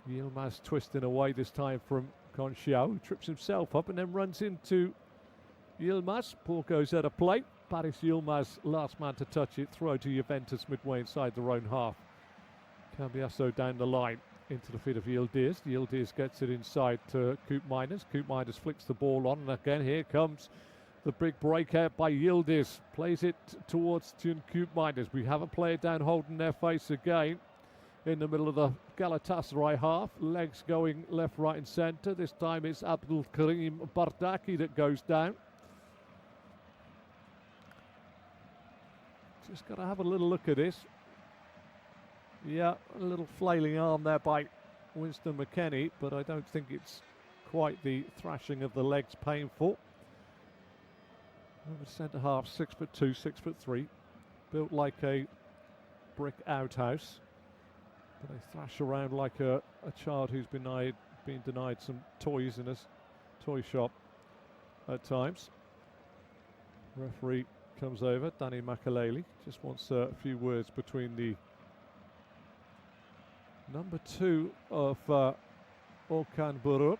Speaker 1: Yilmaz twisting away this time from Conchiao, who trips himself up and then runs into Yilmaz. Ball goes out of play. Paris Yilmaz, last man to touch it. Throw to Juventus midway inside their own half. Cambiasso down the line into the feet of Yildiz. Yildiz gets it inside to Coop Miners. Coop Miners flicks the ball on, and again here comes the big breakout by Yildiz. Plays it towards Coop Miners. We have a player down holding their face again in the middle of the Galatasaray half. Legs going left, right and centre. This time it's Abdul Karim Bardaki that goes down. Just got to have a little look at this. Yeah, a little flailing arm there by Winston McKennie, but I don't think it's quite the thrashing of the legs painful. Over centre half, 6'2", 6'3", built like a brick outhouse. But they thrash around like a child who's been denied some toys in a toy shop at times. Referee comes over, Danny Makaleli, just wants a few words between the number 2 of Okan Buruk.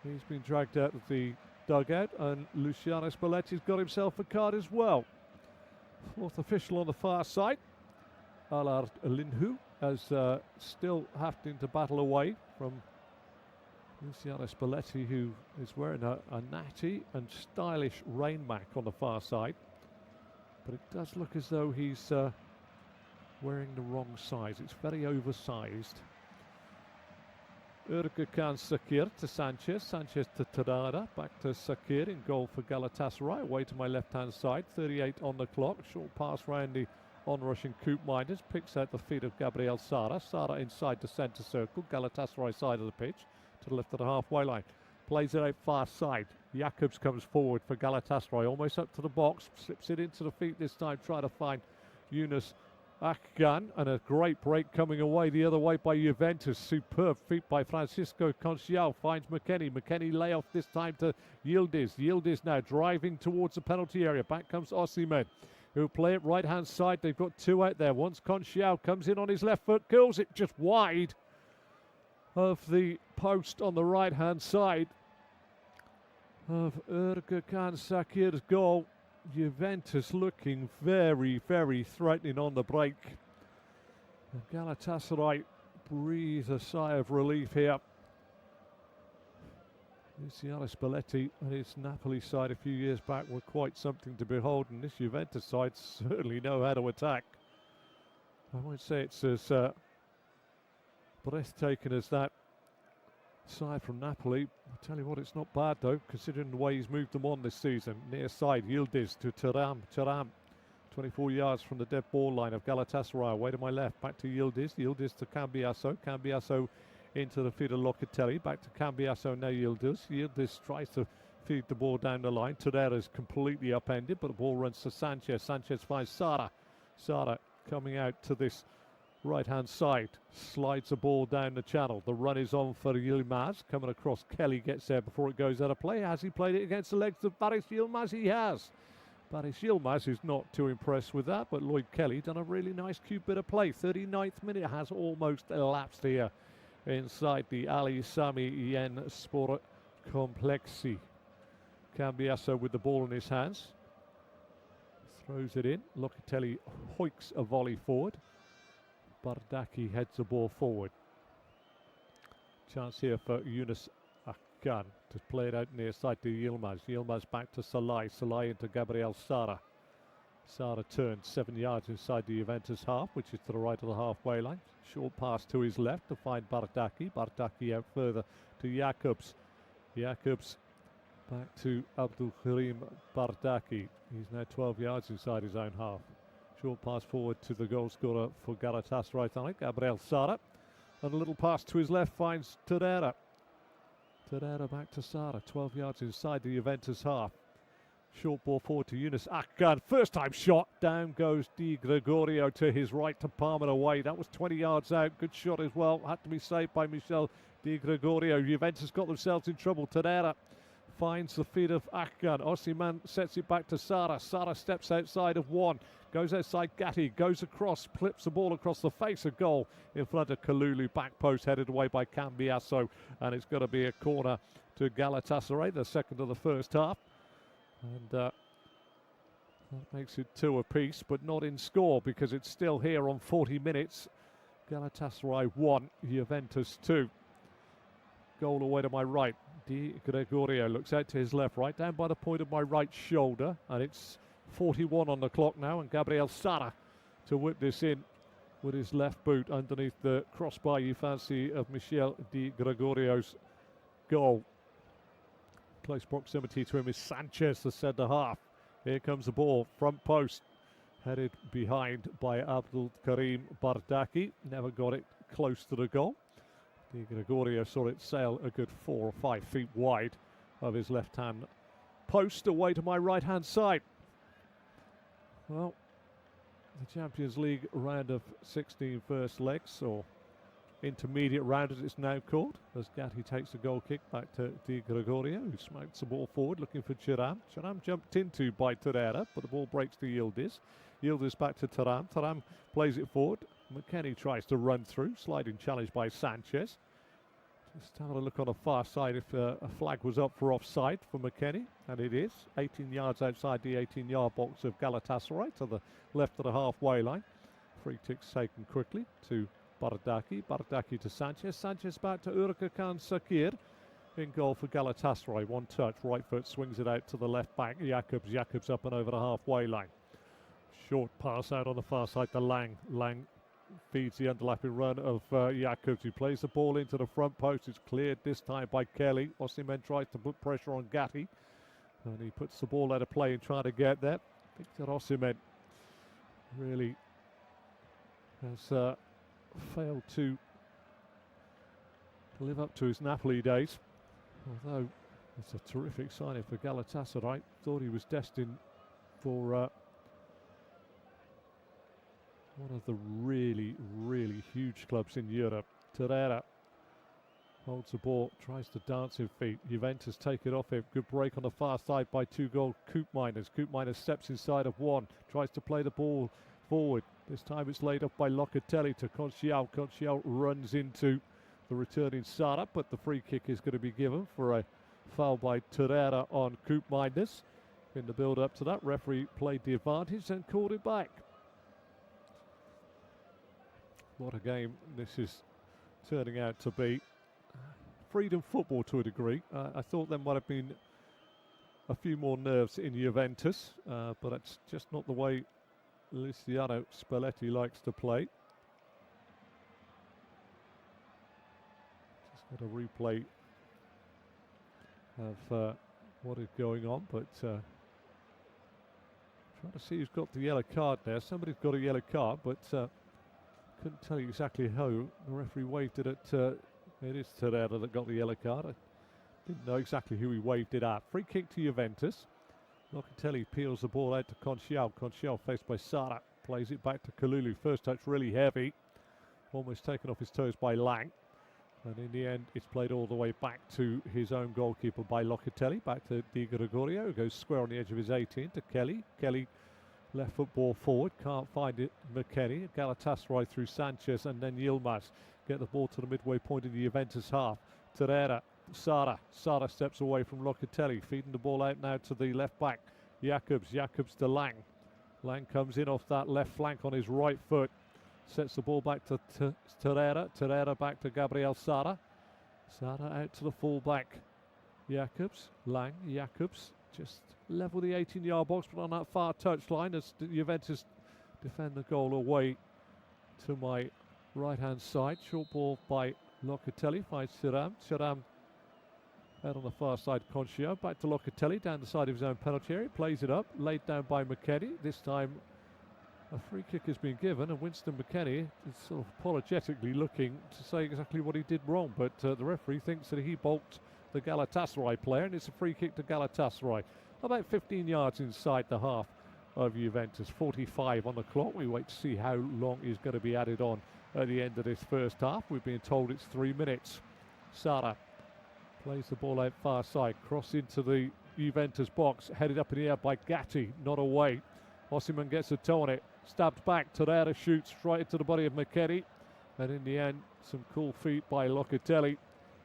Speaker 1: He's been dragged out of the dugout, and Luciano Spalletti's got himself a card as well. Fourth official on the far side, Alard Linhu, as still having to battle away from Luciano Spalletti, who is wearing a natty and stylish rain mac on the far side. But it does look as though he's wearing the wrong size. It's very oversized. Ergukan Sakir to Sanchez. Sanchez to Tadada. Back to Sakir in goal for Galatasaray. Away to my left-hand side. 38 on the clock. Short pass round the on-rushing Coop Miners. Picks out the feet of Gabriel Sara. Sara inside the centre circle. Galatasaray side of the pitch. To the left of the halfway line. Plays it out far side. Jakobs comes forward for Galatasaray. Almost up to the box. Slips it into the feet this time. Try to find Yunus Akkan, and a great break coming away the other way by Juventus. Superb feet by Francisco Conchiao. Finds McKennie. McKennie lay off this time to Yildiz. Yildiz now driving towards the penalty area. Back comes Osimhen, who'll play it right hand side. They've got 2 out there. Once Conchiao comes in on his left foot, curls it just wide of the post on the right hand side of Ergukan Sakir's goal. Juventus looking very, very threatening on the break. And Galatasaray breathe a sigh of relief here. Luciano Spalletti and his Napoli side a few years back were quite something to behold, and this Juventus side certainly know how to attack. I won't say it's as breathtaking as that side from Napoli. I tell you what, it's not bad though, considering the way he's moved them on this season. Near side, Yildiz to Thuram. Thuram, 24 yards from the dead ball line of Galatasaray. Away to my left, back to Yildiz. Yildiz to Cambiasso. Cambiasso into the feet of Locatelli. Back to Cambiasso, now Yildiz. Yildiz tries to feed the ball down the line. Torreira is completely upended, but the ball runs to Sanchez. Sanchez finds Sara. Sara coming out to this right-hand side, slides the ball down the channel. The run is on for Yilmaz, coming across. Kelly gets there before it goes out of play. Has he played it against the legs of Baris Yilmaz? He has. Baris Yilmaz is not too impressed with that, but Lloyd Kelly done a really nice, cute bit of play. 39th minute has almost elapsed here inside the Ali Sami Yen Sport Complexi. Cambiasso with the ball in his hands. Throws it in. Locatelli hoiks a volley forward. Bardaki heads the ball forward. Chance here for Yunus Akkan to play it out near side to Yilmaz. Yilmaz back to Salai. Salai into Gabriel Sara. Sara turns 7 yards inside the Juventus half, which is to the right of the halfway line. Short pass to his left to find Bardaki. Bardaki out further to Jakobs. Jakobs back to Abdul Karim Bardaki. He's now 12 yards inside his own half. Short pass forward to the goal scorer for Galatasaray tonight, Gabriel Sara. And a little pass to his left finds Torreira. Torreira back to Sara, 12 yards inside the Juventus half. Short ball forward to Yunus Akkan. First time shot. Down goes Di Gregorio to his right to palm it away. That was 20 yards out. Good shot as well. Had to be saved by Michel Di Gregorio. Juventus got themselves in trouble. Torreira finds the feet of Akkan. Osimhen sets it back to Sara. Sara steps outside of one. Goes outside Gatti. Goes across. Flips the ball across the face of goal in front of Kalulu. Back post headed away by Cambiasso. And it's going to be a corner to Galatasaray, the second of the first half. And that makes it 2 apiece, but not in score because it's still here on 40 minutes. Galatasaray 1, Juventus 2. Goal away to my right. Di Gregorio looks out to his left, right down by the point of my right shoulder. And it's 41 on the clock now. And Gabriel Sara to whip this in with his left boot underneath the crossbar, you fancy, of Michel Di Gregorio's goal. Close proximity to him is Sanchez, the centre half. Here comes the ball, front post, headed behind by Abdul Karim Bardaki. Never got it close to the goal. Di Gregorio saw it sail a good 4 or 5 feet wide of his left-hand post away to my right-hand side. Well, the Champions League round of 16 first legs, or intermediate round as it's now called, as Gatti takes the goal kick back to Di Gregorio, who smokes the ball forward looking for Thuram. Thuram jumped into by Torreira, but the ball breaks to Yildiz. Yildiz back to Thuram. Thuram plays it forward. McKennie tries to run through, sliding challenge by Sanchez. Just having a look on the far side if a flag was up for offside for McKennie, and it is. 18 yards outside the 18-yard box of Galatasaray to the left of the halfway line. Free kick's taken quickly to Bardaki. Bardaki to Sanchez. Sanchez back to Urkakan Sakir. In goal for Galatasaray. One touch. Right foot swings it out to the left back. Jakobs. Jakobs up and over the halfway line. Short pass out on the far side to Lang. Lang feeds the underlapping run of Jakobs, who plays the ball into the front post. It's cleared this time by Kelly. Osimhen tries to put pressure on Gatti. And he puts the ball out of play and trying to get there. I think that Osimhen really has failed to live up to his Napoli days, although it's a terrific signing for Galatasaray. Thought he was destined for one of the really, really huge clubs in Europe. Torreira holds the ball, tries to dance his feet. Juventus take it off him. Good break on the far side by 2-goal Koopmeiners. Koopmeiners steps inside of one, tries to play the ball forward. This time it's laid off by Locatelli to Conciao. Conciao runs into the returning Sara, but the free kick is going to be given for a foul by Torreira on Koopmeiners. In the build-up to that, referee played the advantage and called it back. What a game this is turning out to be. Freedom football to a degree. I thought there might have been a few more nerves in Juventus, but that's just not the way Luciano Spalletti likes to play. Just got a replay of what is going on, but trying to see who's got the yellow card there. Somebody's got a yellow card, but couldn't tell you exactly who. The referee waved it at, it is Torreira that got the yellow card. I didn't know exactly who he waved it at. Free kick to Juventus. Locatelli peels the ball out to Conchiao. Conchiao faced by Sara. Plays it back to Kalulu. First touch really heavy. Almost taken off his toes by Lang. And in the end, it's played all the way back to his own goalkeeper by Locatelli. Back to Di Gregorio, who goes square on the edge of his 18 to Kelly. Kelly, left foot ball forward. Can't find it. McKennie. Galatasary through Sanchez and then Yilmaz. Get the ball to the midway point in the Juventus half. Torreira. Sara. Sara steps away from Locatelli. Feeding the ball out now to the left back. Jacobs. Jacobs to Lang. Lang comes in off that left flank on his right foot. Sets the ball back to Torreira. Torreira back to Gabriel Sara. Sara out to the full back. Jacobs. Lang. Jacobs just level the 18-yard box, but on that far touchline as Juventus defend the goal away to my right-hand side. Short ball by Locatelli. Finds Thuram. Thuram out on the far side. Conchiao. Back to Locatelli down the side of his own penalty area. Plays it up. Laid down by McKennie. This time a free kick has been given, and Winston McKennie is sort of apologetically looking to say exactly what he did wrong, but the referee thinks that he balked the Galatasaray player, and it's a free kick to Galatasaray. About 15 yards inside the half of Juventus. 45 on the clock. We wait to see how long is going to be added on at the end of this first half. We've been told it's 3 minutes. Sara plays the ball out far side. Cross into the Juventus box. Headed up in the air by Gatti. Not away. Osimhen gets a toe on it. Stabbed back. Torreira shoots right into the body of McKennie. And in the end, some cool feet by Locatelli.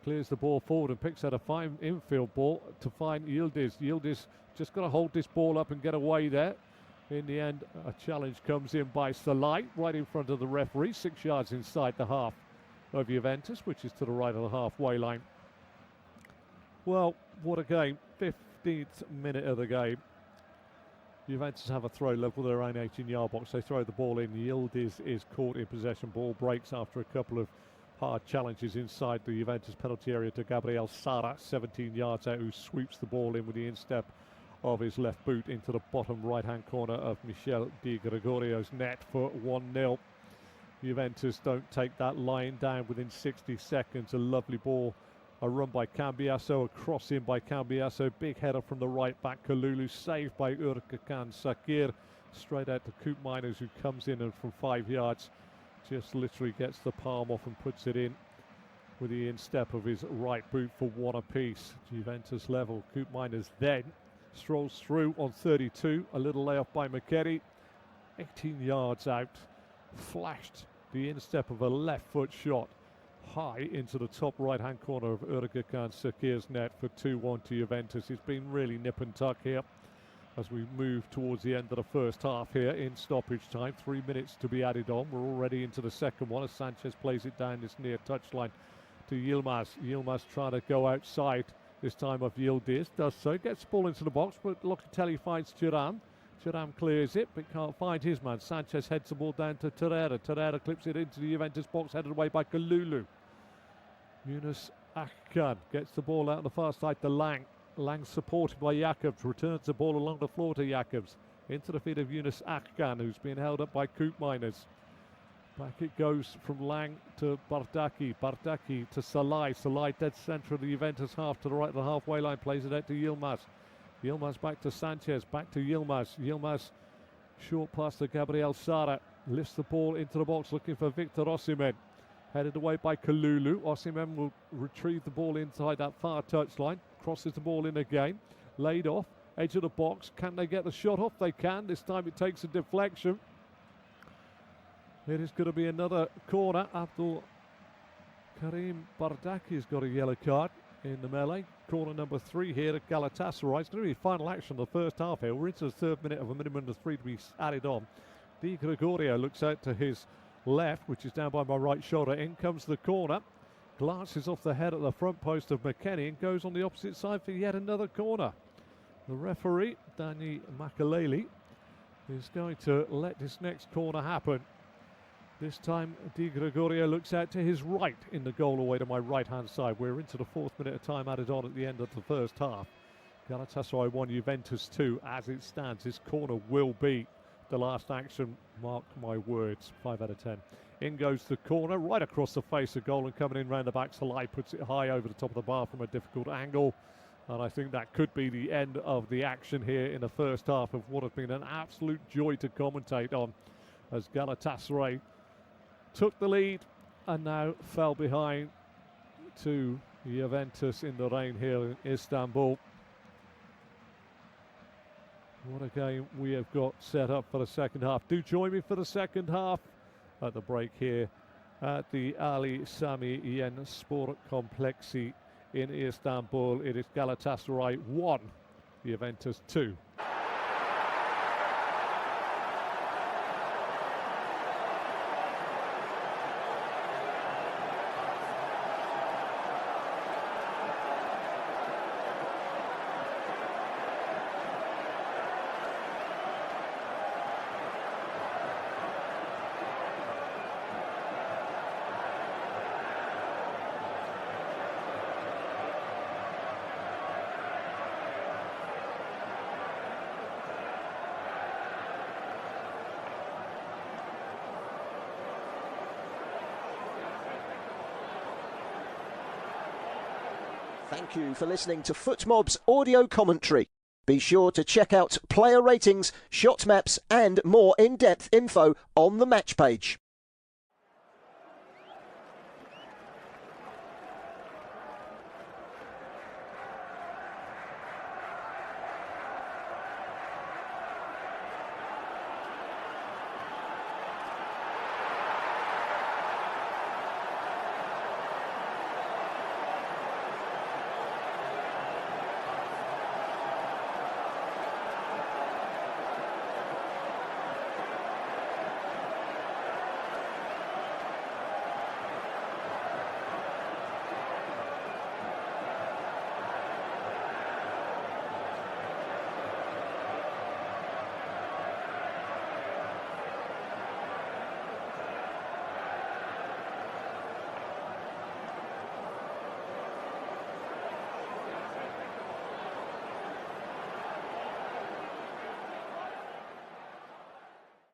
Speaker 1: Clears the ball forward and picks out a fine infield ball to find Yildiz. Yildiz just got to hold this ball up and get away there. In the end, a challenge comes in by Salai right in front of the referee. 6 yards inside the half of Juventus, which is to the right of the halfway line. Well, what a game. 15th minute of the game. Juventus have a throw level their own 18-yard box. They throw the ball in. Yildiz is caught in possession. Ball breaks after a couple of hard challenges inside the Juventus penalty area to Gabriel Sara, 17 yards out, who sweeps the ball in with the instep of his left boot into the bottom right-hand corner of Michel Di Gregorio's net for 1-0. Juventus don't take that line down within 60 seconds. A lovely ball. A run by Cambiasso, a cross in by Cambiasso, big header from the right back, Kalulu, saved by Urkakan Sakir, straight out to Coop Miners, who comes in and from 5 yards just literally gets the palm off and puts it in with the instep of his right boot for 1 apiece. Juventus level. Coop Miners then strolls through on 32, a little layoff by McKennie, 18 yards out, flashed the instep of a left foot shot high into the top right-hand corner of Urkakan Sakir's net for 2-1 to Juventus. It's been really nip and tuck here as we move towards the end of the first half here in stoppage time. 3 minutes to be added on. We're already into the second one as Sanchez plays it down this near touchline to Yilmaz. Yilmaz trying to go outside this time of Yildiz. Does so. Gets the ball into the box, but Locatelli finds Thuram. Thuram clears it, but can't find his man. Sanchez heads the ball down to Torreira. Torreira clips it into the Juventus box, headed away by Kalulu. Yunus Akkan gets the ball out on the far side to Lang. Lang supported by Jacobs, returns the ball along the floor to Jacobs. Into the feet of Yunus Akkan, who's been held up by Coop Miners. Back it goes from Lang to Bardaki. Bardaki to Salai. Salai dead centre of the Juventus half to the right of the halfway line. Plays it out to Yilmaz. Yilmaz back to Sanchez. Back to Yilmaz. Yilmaz short pass to Gabriel Sara. Lifts the ball into the box looking for Victor Osimhen. Headed away by Kalulu. Osimhen will retrieve the ball inside that far touchline. Crosses the ball in again. Laid off. Edge of the box. Can they get the shot off? They can. This time it takes a deflection. It is going to be another corner. Abdul Karim Bardaki's got a yellow card in the melee. Corner number 3 here at Galatasaray. It's going to be final action of the first half here. We're into the third minute of a minimum of 3 to be added on. Di Gregorio looks out to his left, which is down by my right shoulder. In comes the corner. Glances off the head at the front post of McKennie and goes on the opposite side for yet another corner. The referee, Danny Makaleli, is going to let this next corner happen. This time, Di Gregorio looks out to his right in the goal away to my right-hand side. We're into the 4th minute of time added on at the end of the first half. Galatasaray 1, Juventus 2. As it stands, this corner will be the last action. Mark my words, 5 out of 10. In goes the corner, right across the face of goal, and coming in round the back, Salai puts it high over the top of the bar from a difficult angle. And I think that could be the end of the action here in the first half of what has been an absolute joy to commentate on, as Galatasaray took the lead and now fell behind to Juventus in the rain here in Istanbul. What a game we have got set up for the second half. Do join me for the second half at the break here at the Ali Sami Yen Sport Complexi in Istanbul. It is Galatasaray 1, Juventus 2.
Speaker 2: Thank you for listening to FootMob's audio commentary. Be sure to check out player ratings, shot maps and more in-depth info on the match page.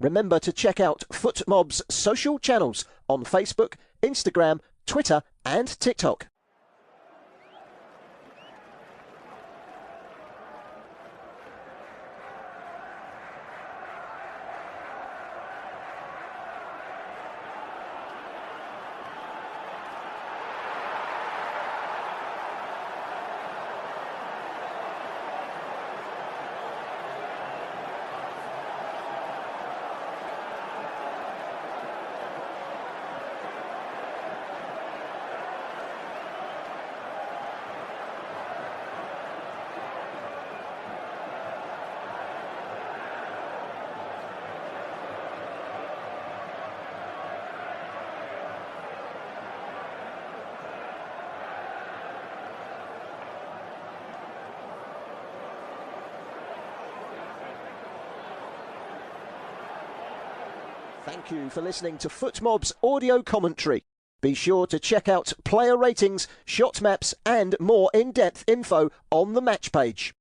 Speaker 2: Remember to check out FootMob's social channels on Facebook, Instagram, Twitter and TikTok. Thank you for listening to FootMob's audio commentary. Be sure to check out player ratings, shot maps and more in-depth info on the match page.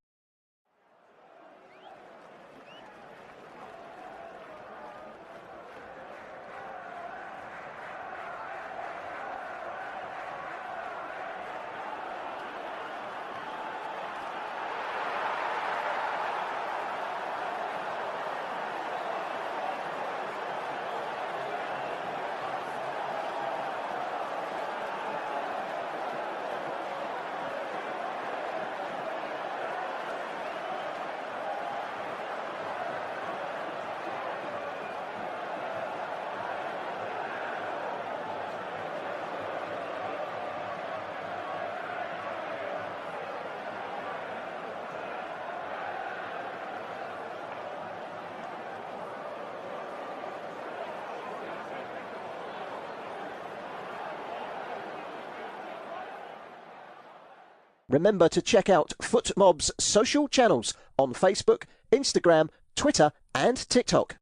Speaker 2: Remember to check out FootMob's social channels on Facebook, Instagram, Twitter and TikTok.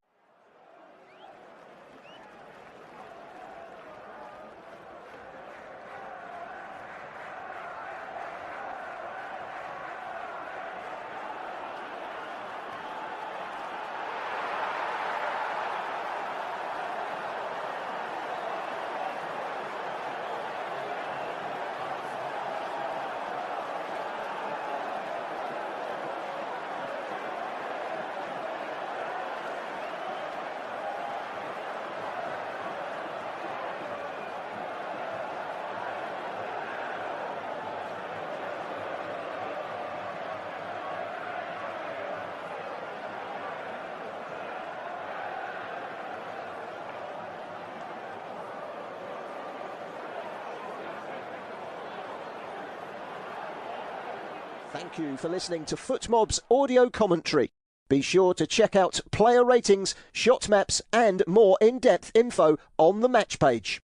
Speaker 2: Thank you for listening to FootMob's audio commentary. Be sure to check out player ratings, shot maps and more in-depth info on the match page.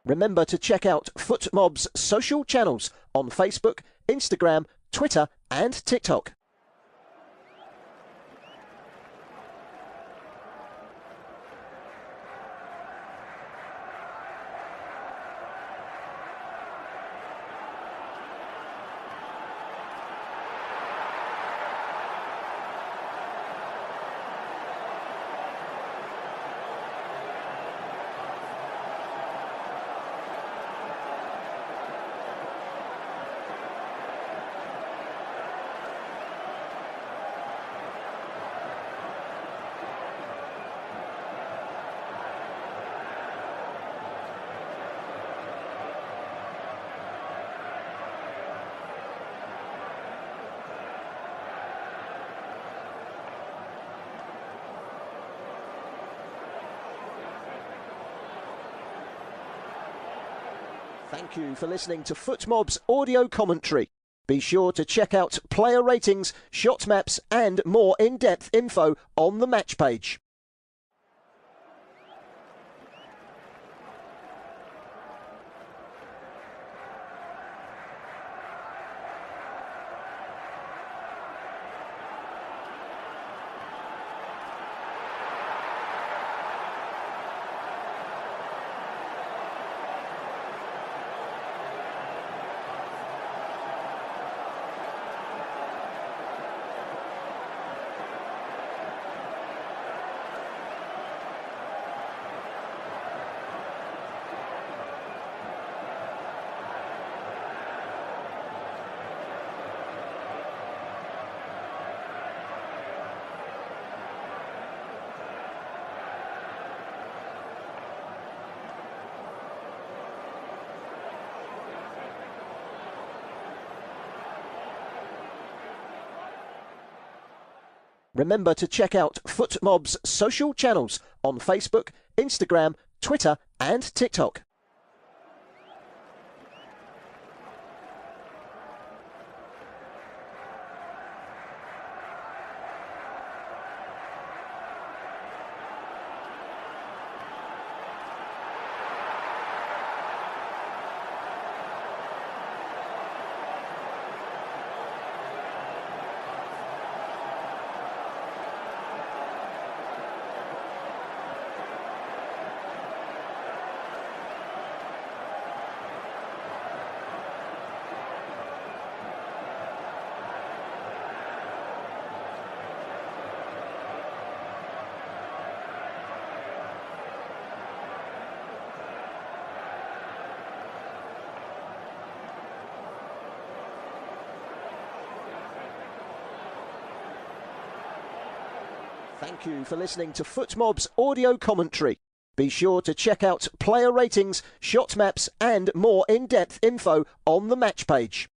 Speaker 2: Remember to check out FootMob's social channels on Facebook, Instagram, Twitter and TikTok. Thank you for listening to FootMob's audio commentary. Be sure to check out player ratings, shot maps and more in-depth info on the match page. Remember to check out FootMob's social channels on Facebook, Instagram, Twitter and TikTok. Thank you for listening to FootMob's audio commentary. Be sure to check out player ratings, shot maps and more in-depth info on the match page.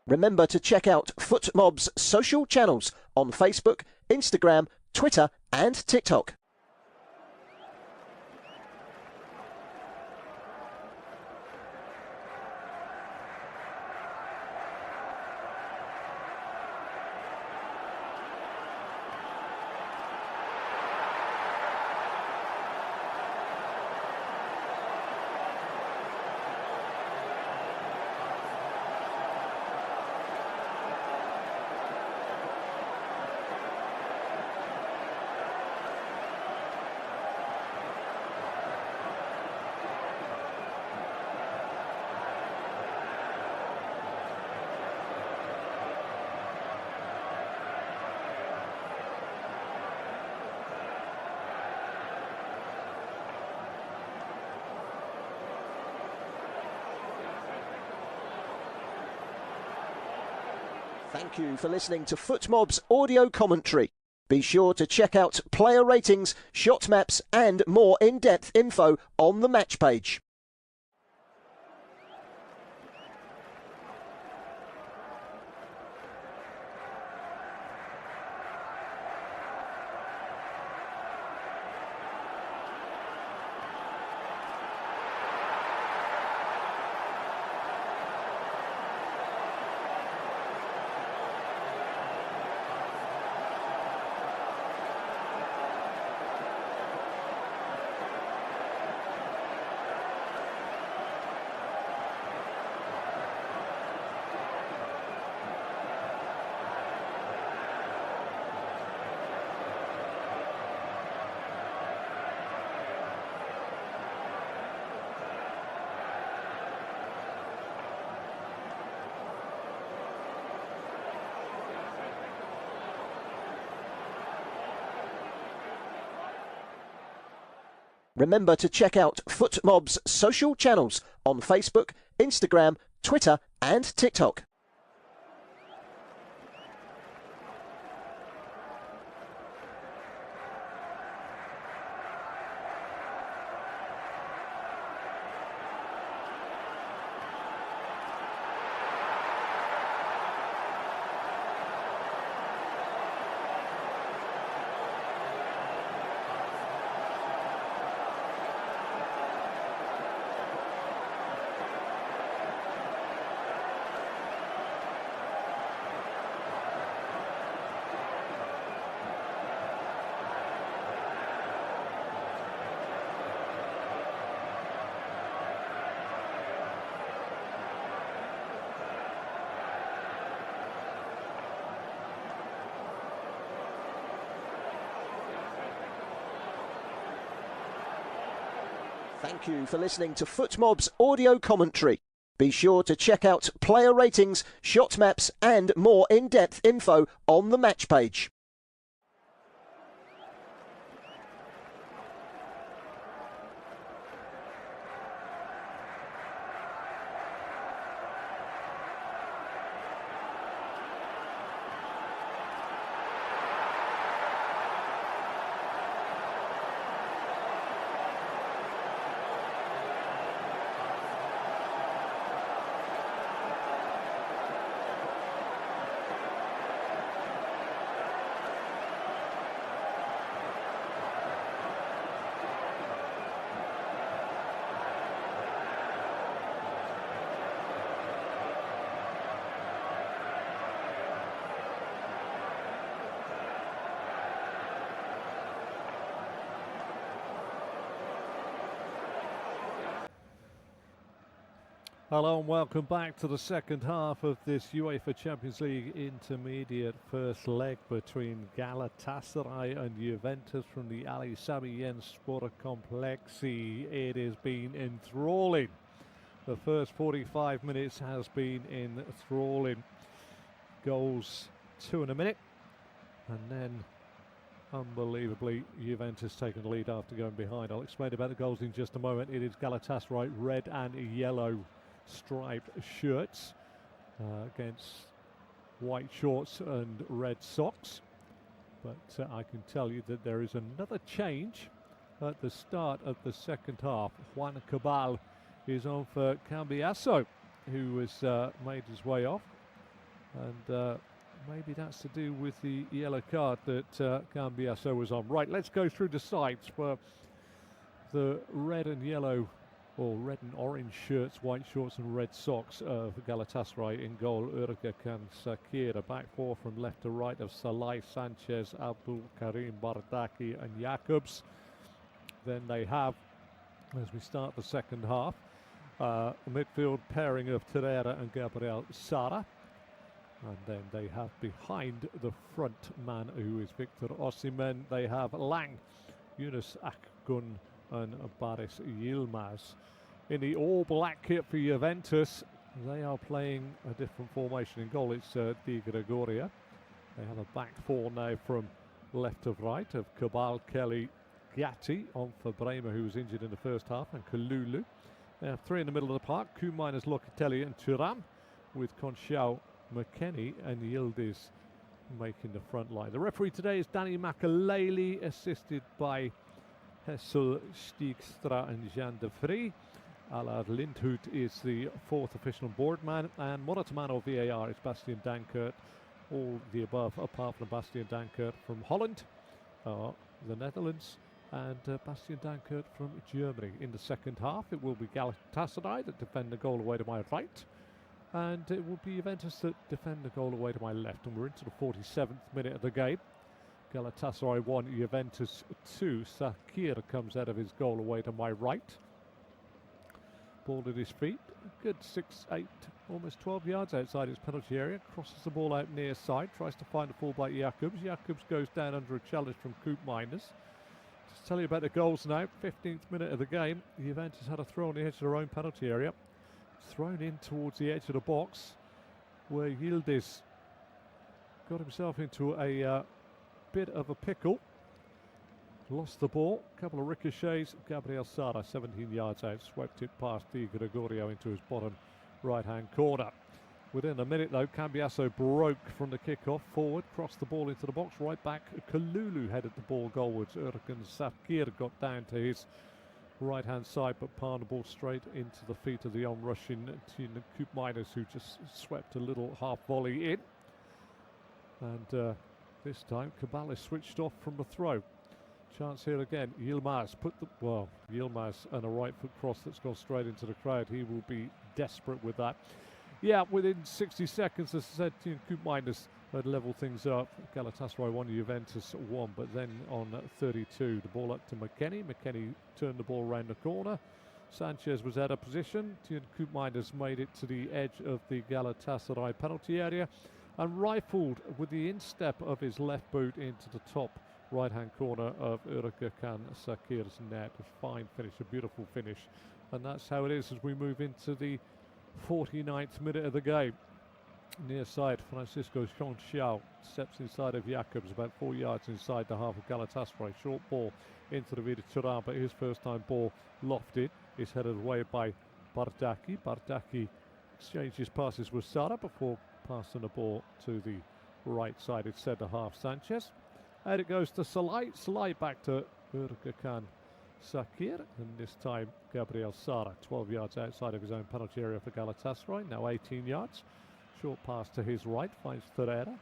Speaker 2: Remember to check out FootMob's social channels on Facebook, Instagram, Twitter and TikTok. Thank you for listening to FootMob's audio commentary. Be sure to check out player ratings, shot maps and more in-depth info on the match page. Remember to check out FootMob's social channels on Facebook, Instagram, Twitter and TikTok. Thank you for listening to FootMob's audio commentary. Be sure to check out player ratings, shot maps and more in-depth info on the match page.
Speaker 1: Hello and welcome back to the second half of this UEFA Champions League intermediate first leg between Galatasaray and Juventus from the Ali Sami Yen Sport Complexi. It has been enthralling. The first 45 minutes has been enthralling. Goals 2 in a minute, and then unbelievably Juventus taking the lead after going behind. I'll explain about the goals in just a moment. It is Galatasaray red and yellow striped shirts against white shorts and red socks, but I can tell you that there is another change at the start of the second half. Juan Cabal is on for Cambiasso, who has made his way off. And maybe that's to do with the yellow card that Cambiasso was on. Right, let's go through the sides for the red and yellow, or red and orange shirts, white shorts and red socks of Galatasaray. In goal, Erkan Sakir. A back four from left to right of Salai, Sanchez, Abdul Karim, Bardaki and Jakobs. Then they have, as we start the second half, a midfield pairing of Terreira and Gabriel Sara. And then they have behind the front man, who is Victor Osimhen, they have Lang, Yunus Akgun and Baris Yilmaz. In the all-black kit for Juventus, they are playing a different formation. In goal, it's Di Gregoria. They have a back four now from left to right of Cabal, Kelly, Gatti on for Bremer, who was injured in the first half, and Kalulu. They have three in the middle of the park, Koumainis, Locatelli and Thuram, with Conchal, McKennie and Yildiz making the front line. The referee today is Danny Makaleli, assisted by Hessel, Stiegstra and Jean de Vries. Allard Lindhout is the fourth official board man, and Moratamano VAR is Bastian Dankert. All the above apart from Bastian Dankert from Holland, the Netherlands, and Bastian Dankert from Germany. In the second half, it will be Galatasaray that defend the goal away to my right, and it will be Juventus that defend the goal away to my left. And we're into the 47th minute of the game. Galatasaray 1, Juventus 2. Sakir comes out of his goal away to my right. Ball at his feet. Good 6, 8, almost 12 yards outside his penalty area. Crosses the ball out near side. Tries to find a fullback Jakobs. Jakobs goes down under a challenge from Koopmeiners. Just tell you about the goals now. 15th minute of the game. Juventus had a throw on the edge of their own penalty area. Thrown in towards the edge of the box, where Yildiz got himself into a bit of a pickle. Lost the ball, a couple of ricochets. Gabriel Sara, 17 yards out, swept it past Di Gregorio into his bottom right-hand corner. Within a minute, though, Cambiasso broke from the kick-off forward, crossed the ball into the box, right back. Kalulu headed the ball goalwards. Erkan Sakir got down to his right-hand side, but palmed the ball straight into the feet of the on-rushing Koopmeiners, who just swept a little half volley in. And this time, Cabal is switched off from the throw. Chance here again. Yilmaz Yilmaz and a right foot cross that's gone straight into the crowd. He will be desperate with that. Yeah, within 60 seconds, as I said, Koopmeiners had leveled things up. Galatasaray 1, Juventus 1, but then on 32, the ball up to McKennie. McKennie turned the ball around the corner. Sanchez was out of position. Koopmeiners made it to the edge of the Galatasaray penalty area and rifled with the instep of his left boot into the top right-hand corner of Erkan Sakir's net. A fine finish, a beautiful finish. And that's how it is as we move into the 49th minute of the game. Near side, Francisco Conchal steps inside of Jakobs, about 4 yards inside the half of Galatasaray. Short ball into the Vida Thuram, but his first time ball lofted is headed away by Bardaki. Bardaki exchanges passes with Sara before passing the ball to the right-sided centre-half Sanchez. And it goes to Salai. Salai back to Erkan Sakir, and this time Gabriel Sara, 12 yards outside of his own penalty area for Galatasaray, now 18 yards. Short pass to his right, finds Terreira.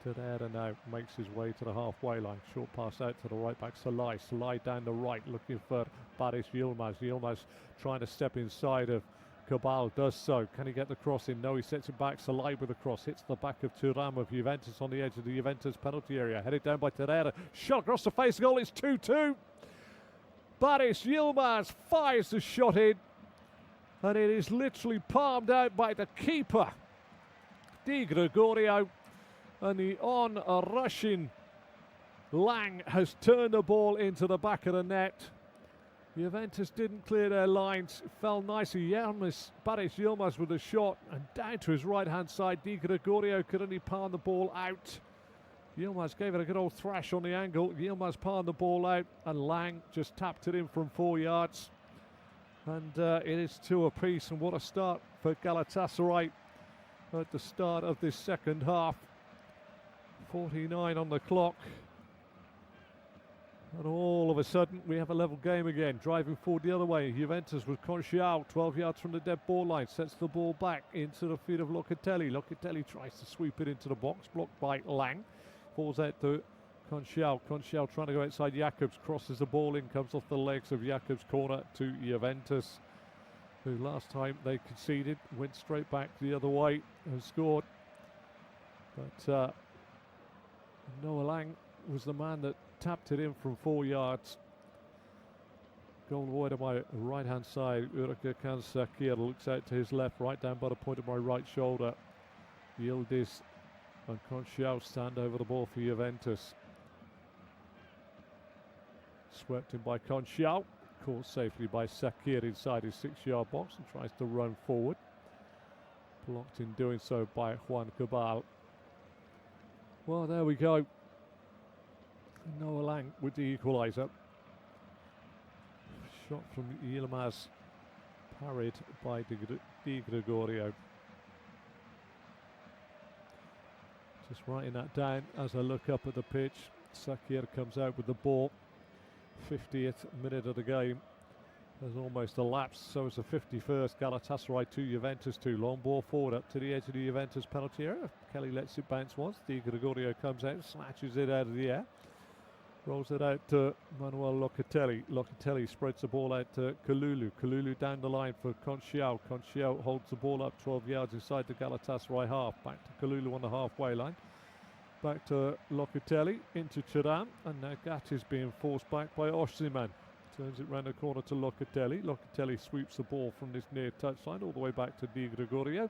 Speaker 1: Terreira now makes his way to the halfway line. Short pass out to the right back, Salai. Salai down the right, looking for Baris Yilmaz. Yilmaz trying to step inside of Cabal, does so. Can he get the cross in? No, he sets it back. Salai with the cross, hits the back of Thuram of Juventus on the edge of the Juventus penalty area. Headed down by Terreira. Shot across the face goal, it's 2-2. Baris Yilmaz fires the shot in, and it is literally palmed out by the keeper, Di Gregorio, and the on-rushing Lang has turned the ball into the back of the net. Juventus didn't clear their lines, fell nicely. Baris Yilmaz with a shot, and down to his right-hand side, Di Gregorio could only palm the ball out. Yilmaz gave it a good old thrash on the angle. Yilmaz palmed the ball out, and Lang just tapped it in from 4 yards. And it is 2 apiece, and what a start for Galatasaray at the start of this second half. 49 on the clock. And all of of a sudden, we have a level game again. Driving forward the other way. Juventus with Conchiao, 12 yards from the dead ball line. Sets the ball back into the feet of Locatelli. Locatelli tries to sweep it into the box. Blocked by Lang. Falls out to Conchiao. Conchiao trying to go outside Jacobs. Crosses the ball in. Comes off the legs of Jacobs. Corner to Juventus, who last time they conceded went straight back the other way and scored. But Noah Lang was the man that tapped it in from 4 yards. Goal away to my right hand side. Urka Kansakir looks out to his left, right down by the point of my right shoulder. Yildiz and Conchiao stand over the ball for Juventus. Swept in by Conchiao. Caught safely by Sakir inside his 6-yard box and tries to run forward. Blocked in doing so by Juan Cabal. Well, there we go. Noah Lang with the equaliser. Shot from Yilmaz, parried by Di Gregorio. Just writing that down as I look up at the pitch. Sakir comes out with the ball. 50th minute of the game has almost elapsed, so it's the 51st. Galatasaray 2, Juventus 2. Long ball forward up to the edge of the Juventus penalty area. Kelly lets it bounce once. Di Gregorio comes out, snatches it out of the air. Rolls it out to Manuel Locatelli. Locatelli spreads the ball out to Kalulu. Kalulu down the line for Conchiao. Conchiao holds the ball up 12 yards inside the Galatasaray half. Back to Kalulu on the halfway line. Back to Locatelli, into Thuram, and now Gatti's being forced back by Osimhen. Turns it round the corner to Locatelli. Locatelli sweeps the ball from this near touchline all the way back to Di Gregorio.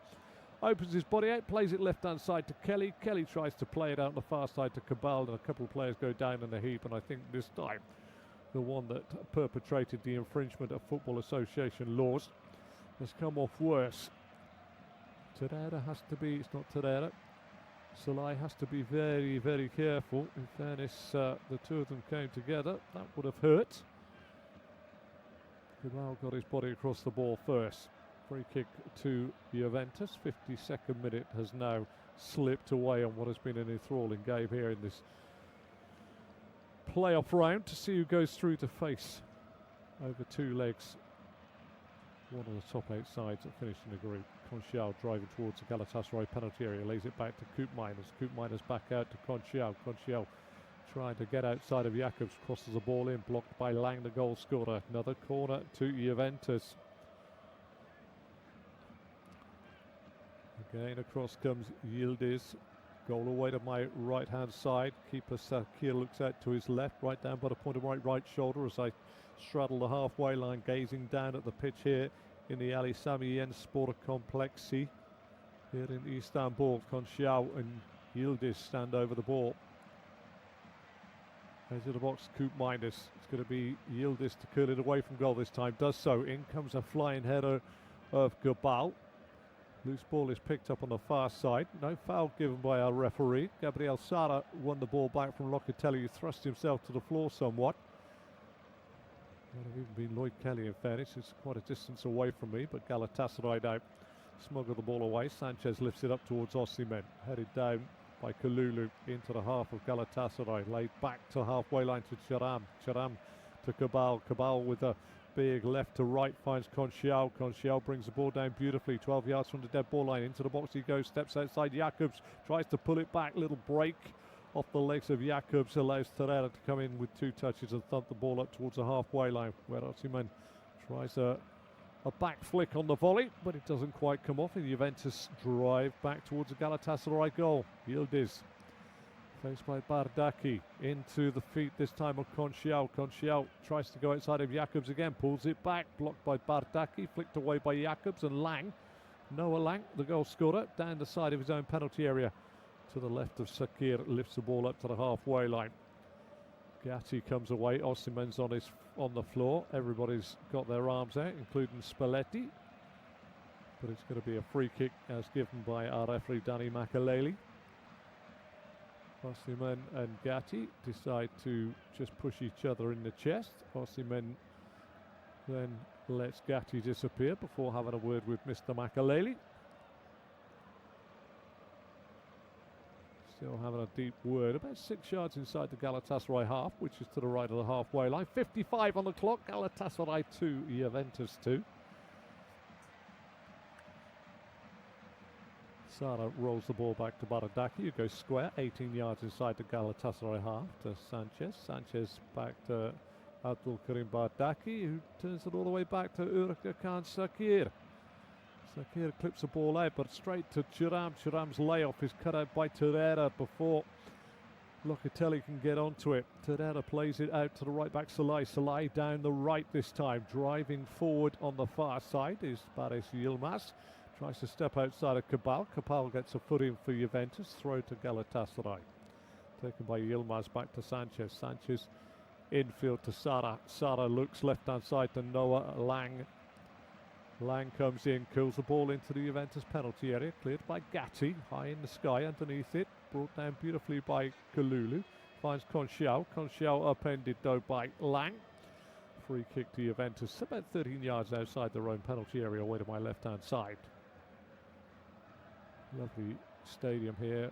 Speaker 1: Opens his body out, plays it left-hand side to Kelly. Kelly tries to play it out on the far side to Cabal, and a couple of players go down in a heap, and I think this time the one that perpetrated the infringement of Football Association laws has come off worse. Torreira has to be, it's not Torreira. Salai has to be very, very careful. In fairness, the two of them came together. That would have hurt. Cabal got his body across the ball first. Free kick to Juventus. 52nd minute has now slipped away on what has been an enthralling game here in this playoff round to see who goes through to face over 2 legs one of the top 8 sides that finished in the group. Conchiao driving towards the Galatasaray penalty area, lays it back to Koopmeiners. Koopmeiners back out to Conchiao. Conchiao trying to get outside of Jacobs, crosses the ball in, blocked by Lang, the goal scorer. Another corner to Juventus. Again across comes Yildiz. Goal away to my right hand side. Keeper Sakir looks out to his left, right down by the point of my right shoulder as I straddle the halfway line, gazing down at the pitch here in the Ali Sami Yen Sport Complex here in Istanbul. Conchiao and Yildiz stand over the ball. Edge of the box, Koopmeiners. It's going to be Yildiz to curl it away from goal this time. Does so. In comes a flying header of Gabal. Loose ball is picked up on the far side. No foul given by our referee. Gabriel Sara won the ball back from Locatelli, who thrust himself to the floor somewhat. Might have even been Lloyd Kelly, in fairness. It's quite a distance away from me, but Galatasaray now smuggle the ball away. Sanchez lifts it up towards Osimhen. Headed down by Kalulu into the half of Galatasaray. Laid back to halfway line to Thuram. Thuram to Cabal. Cabal with a big left to right finds Conchiao. Conchiao brings the ball down beautifully. 12 yards from the dead ball line. Into the box he goes. Steps outside Jacobs. Tries to pull it back. Little break off the legs of Jacobs. Allows Torreira to come in with 2 touches and thump the ball up towards the halfway line, where Osimhen tries a back flick on the volley, but it doesn't quite come off. And Juventus drive back towards the Galatasaray goal. Yildiz faced by Bardaki, into the feet this time of Conchiao. Conchiao tries to go outside of Jacobs again, pulls it back, blocked by Bardaki, flicked away by Jacobs, and Lang, Noah Lang, the goal scorer, down the side of his own penalty area to the left of Sakir, lifts the ball up to the halfway line. Gatti comes away. Osimhen's on the floor. Everybody's got their arms out, including Spalletti. But it's going to be a free kick as given by our referee Danny Makaleli. Osimhen and Gatti decide to just push each other in the chest. Osimhen then lets Gatti disappear before having a word with Mr. Makaleli. Still having a deep word. About 6 yards inside the Galatasaray half, which is to the right of the halfway line. 55 on the clock. Galatasaray 2, Juventus 2. Sara rolls the ball back to Baradaki, who goes square, 18 yards inside the Galatasaray half to Sanchez. Sanchez back to Abdul Karim Baradaki, who turns it all the way back to Urkakan Sakir. Sakir clips the ball out, but straight to Thuram. Thuram's layoff is cut out by Torreira before Locatelli can get onto it. Torreira plays it out to the right back, Salai. Salai down the right this time. Driving forward on the far side is Baris Yilmaz. Tries to step outside of Cabal. Cabal gets a foot in for Juventus. Throw to Galatasaray. Taken by Yilmaz back to Sanchez. Sanchez infield to Sara. Sara looks left-hand side to Noah Lang. Lang comes in, kills the ball into the Juventus penalty area. Cleared by Gatti. High in the sky underneath it. Brought down beautifully by Kalulu. Finds Conchiao. Conchiao upended though by Lang. Free kick to Juventus. About 13 yards outside their own penalty area away to my left-hand side. Lovely stadium here.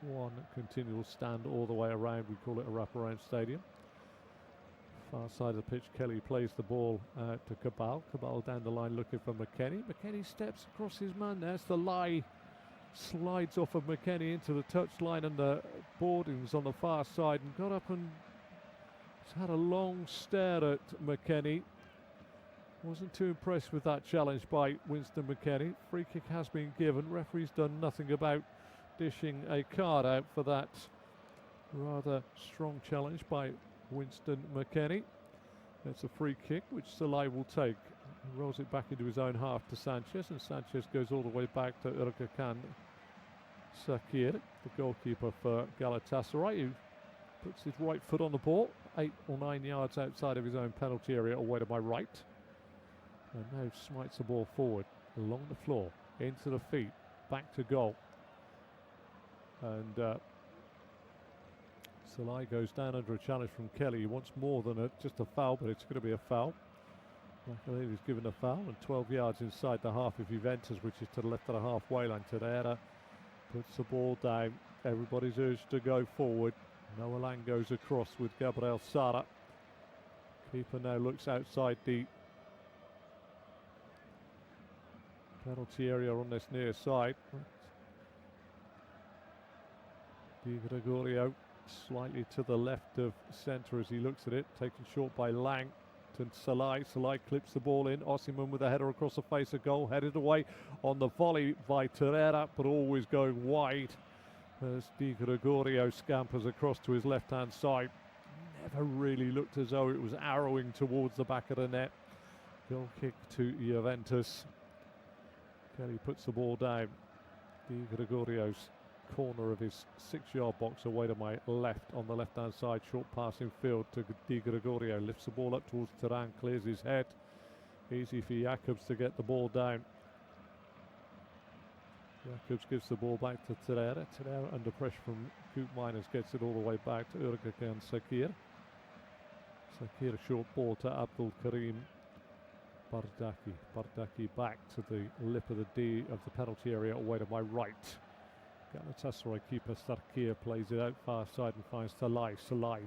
Speaker 1: One continual stand all the way around. We call it a wraparound stadium. Far side of the pitch, Kelly plays the ball to Cabal. Cabal down the line looking for McKennie. McKennie steps across his man. There's the lie. Slides off of McKennie into the touchline and the boardings on the far side and got up and had a long stare at McKennie. Wasn't too impressed with that challenge by Winston McKennie. Free kick has been given. Referee's done nothing about dishing a card out for that rather strong challenge by Winston McKennie. It's a free kick which Salai will take. He rolls it back into his own half to Sanchez, and Sanchez goes all the way back to Urkakan Sakir, the goalkeeper for Galatasaray, who puts his right foot on the ball, 8 or 9 yards outside of his own penalty area away to my right. And now smites the ball forward, along the floor, into the feet, back to goal. And Salai goes down under a challenge from Kelly. He wants more than just a foul, but it's going to be a foul. Luckily he's given a foul, and 12 yards inside the half of Juventus, which is to the left of the halfway line. Torreira puts the ball down. Everybody's urged to go forward. Noah Lang goes across with Gabriel Sara. Keeper now looks outside the penalty area on this near side. Di Gregorio slightly to the left of centre as he looks at it, taken short by Lang to Salai. Salai clips the ball in. Osimhen with a header across the face of goal, headed away on the volley by Torreira, but always going wide as Di Gregorio scampers across to his left-hand side. Never really looked as though it was arrowing towards the back of the net. Goal kick to Juventus. Kelly puts the ball down. Di Gregorio's corner of his 6-yard box away to my left on the left-hand side. Short passing field to Di Gregorio. Lifts the ball up towards Turan, clears his head. Easy for Jacobs to get the ball down. Jacobs gives the ball back to Torreira. Torreira under pressure from Coop Miners gets it all the way back to Urkakan Sakir. Sakir a short ball to Abdul Karim Baradaki. Baradaki back to the lip of the D of the penalty area away to my right. Galatasaray keeper Sarkir plays it out far side and finds Salai. Salai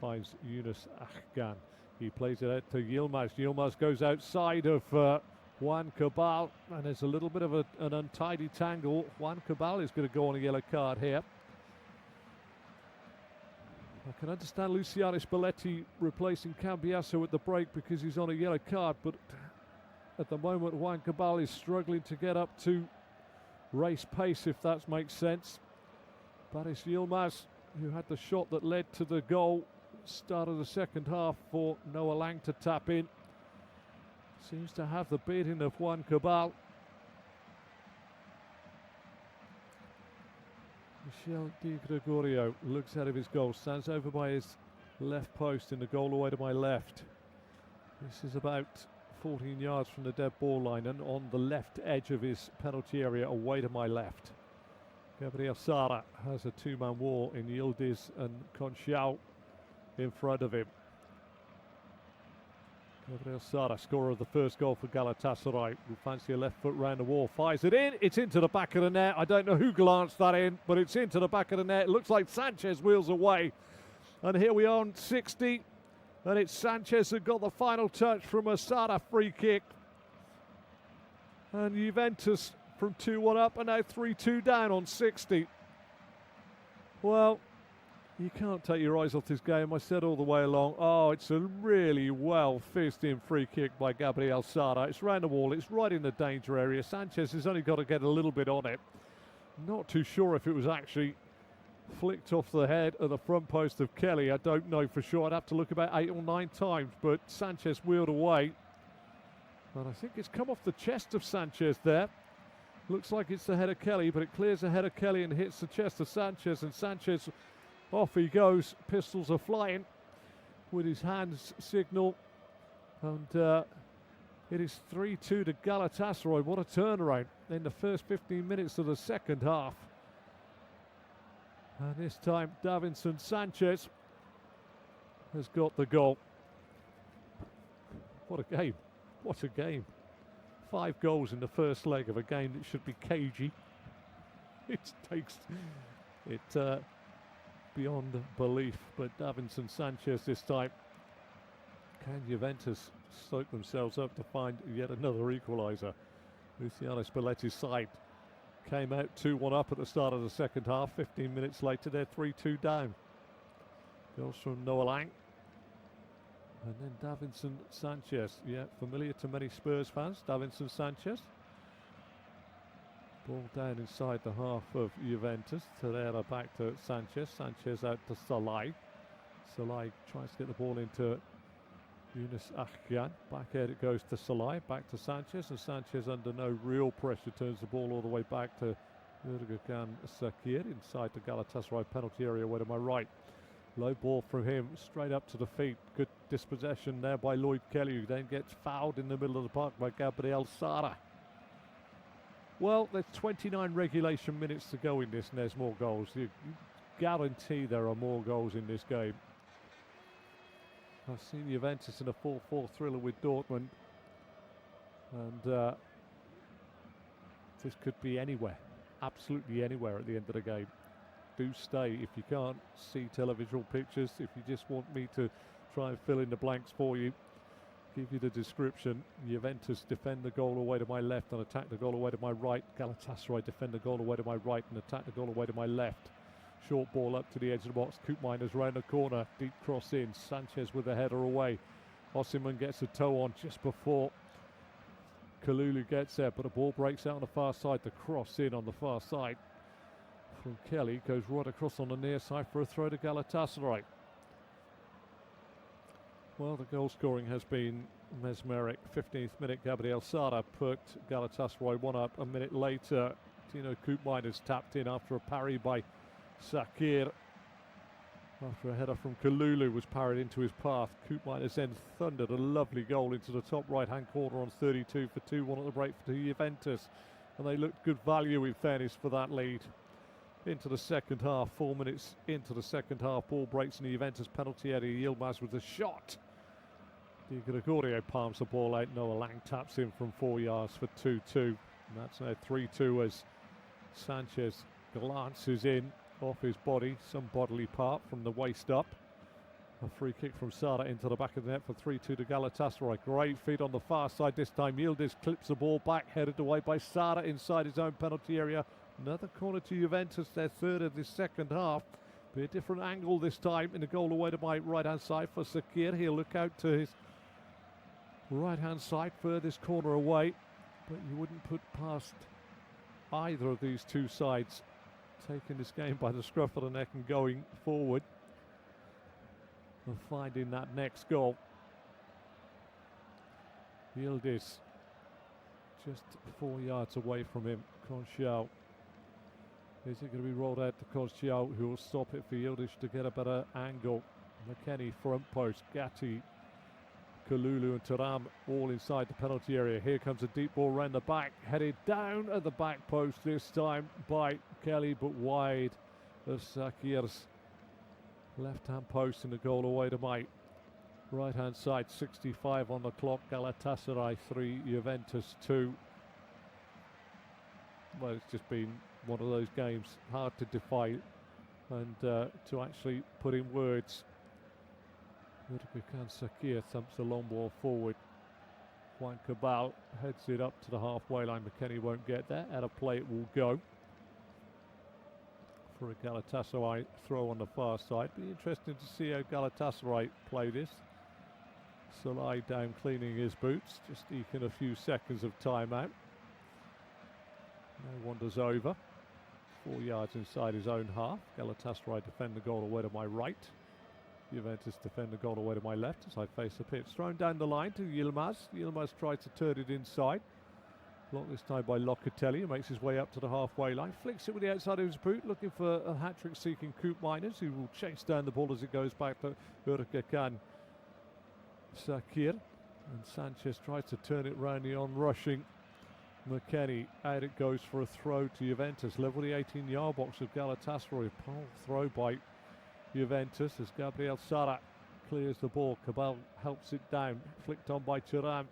Speaker 1: finds Yunus Akhgan. He plays it out to Yilmaz. Yilmaz goes outside of Juan Cabal, and there's a little bit of an untidy tangle. Juan Cabal is going to go on a yellow card here. I can understand Luciano Spalletti replacing Cambiasso at the break because he's on a yellow card, but at the moment Juan Cabal is struggling to get up to race pace, if that makes sense. Baris Yilmaz, who had the shot that led to the goal, start of the second half for Noah Lang to tap in, seems to have the beating of Juan Cabal. Michel Di Gregorio looks out of his goal, stands over by his left post in the goal away to my left. This is about 14 yards from the dead ball line and on the left edge of his penalty area away to my left. Gabriel Sara has a two-man wall in Yildiz and Conchiao in front of him. Gabriel Sara, scorer of the first goal for Galatasaray. We fancy a left foot round the wall, fires it in. It's into the back of the net. I don't know who glanced that in, but it's into the back of the net. It looks like Sanchez wheels away. And here we are on 60. And it's Sanchez that got the final touch from a Sara free kick. And Juventus from 2-1 up and now 3-2 down on 60. Well, you can't take your eyes off this game. I said all the way along, oh, it's a really well fizzed-in free kick by Gabriel Sara. It's round the wall. It's right in the danger area. Sanchez has only got to get a little bit on it. Not too sure if it was actually flicked off the head of the front post of Kelly. I don't know for sure. I'd have to look about 8 or 9 times, but Sanchez wheeled away. And I think it's come off the chest of Sanchez there. Looks like it's the head of Kelly, but it clears the head of Kelly and hits the chest of Sanchez, and Sanchez, off he goes. Pistols are flying with his hands signal. And it is 3-2 to Galatasaray. What a turnaround in the first 15 minutes of the second half. And this time, Davinson Sanchez has got the goal. What a game. What a game. 5 goals in the first leg of a game that should be cagey. It takes it beyond belief, but Davinson Sanchez this time. Can Juventus stoke themselves up to find yet another equaliser? Luciano Spalletti's side came out 2-1 up at the start of the second half. 15 minutes later, they're 3-2 down. Goals from Noah Lang. And then Davinson Sanchez. Yeah, familiar to many Spurs fans. Davinson Sanchez. Ball down inside the half of Juventus. Torreira back to Sanchez. Sanchez out to Salai. Salai tries to get the ball into Yunus Akgyan. Back head it goes to Salai. Back to Sanchez. And Sanchez, under no real pressure, turns the ball all the way back to Erdogan Sakir inside the Galatasaray penalty area away to my right. Low ball from him, straight up to the feet. Good dispossession there by Lloyd Kelly, who then gets fouled in the middle of the park by Gabriel Sara. Well, there's 29 regulation minutes to go in this, and there's more goals. You guarantee there are more goals in this game. I've seen Juventus in a 4-4 thriller with Dortmund, and this could be anywhere, absolutely anywhere at the end of the game. Do stay if you can't see televisual pictures. If you just want me to try and fill in the blanks for you, give you the description. Juventus defend the goal away to my left and attack the goal away to my right. Galatasaray defend the goal away to my right and attack the goal away to my left. Short ball up to the edge of the box. Koopmeiners round the corner. Deep cross in. Sanchez with the header away. Osimhen gets a toe on just before Kalulu gets there, but the ball breaks out on the far side. The cross in on the far side from Kelly goes right across on the near side for a throw to Galatasaray. Well, the goal scoring has been mesmeric. 15th minute, Gabriel Sara put Galatasaray 1 up. A minute later, Tino Koopmeiners tapped in after a parry by Sakir. After a header from Kalulu was parried into his path, Koopmeiners then thundered a lovely goal into the top right-hand corner on 32 for 2-1 at the break for Juventus. And they looked good value, in fairness, for that lead. Into the second half, 4 minutes into the second half, ball breaks in the Juventus penalty area. Yilmaz with a shot. Di Gregorio palms the ball out. Noah Lang taps in from 4 yards for 2-2. And that's now 3-2 as Sanchez glances in off his body, some bodily part from the waist up. A free kick from Sara into the back of the net for 3-2 to Galatasaray. Great feed on the far side this time. Yildiz clips the ball back, headed away by Sara inside his own penalty area. Another corner to Juventus, their third of this second half. Be a different angle this time in the goal away to my right-hand side for Sakir. He'll look out to his right-hand side, furthest corner away. But you wouldn't put past either of these two sides taking this game by the scruff of the neck and going forward and finding that next goal. Yildiz just 4 yards away from him. Conchal. Is it going to be rolled out to Conchal, who will stop it for Yildiz to get a better angle? McKennie front post. Gatti, Kalulu and Thuram all inside the penalty area. Here comes a deep ball round the back, headed down at the back post this time by Kelly, but wide of Sakir's left-hand post in the goal away to my Right hand side, 65 on the clock. Galatasaray 3, Juventus 2. Well, it's just been one of those games hard to define and to actually put in words. Urgukan Sakir thumps the long ball forward. Juan Cabal heads it up to the halfway line. McKennie won't get there. Out of play it will go for a Galatasaray throw on the far side. Be interesting to see how Galatasaray play this. Salai down cleaning his boots, just eking a few seconds of time out. No wonders over. 4 yards inside his own half. Galatasaray defend the goal away to my right. Juventus defend the goal away to my left as I face the pitch. Thrown down the line to Yilmaz. Yilmaz tries to turn it inside. Blocked this time by Locatelli, who makes his way up to the halfway line. Flicks it with the outside of his boot, looking for a hat-trick seeking Coop Miners, who will chase down the ball as it goes back to Urgukan Sakir. And Sanchez tries to turn it round the on-rushing McKennie. Out it goes for a throw to Juventus. Level the 18-yard box of Galatasaray. Poor throw by Juventus as Gabriel Sara clears the ball. Cabal helps it down. Flicked on by Thuram.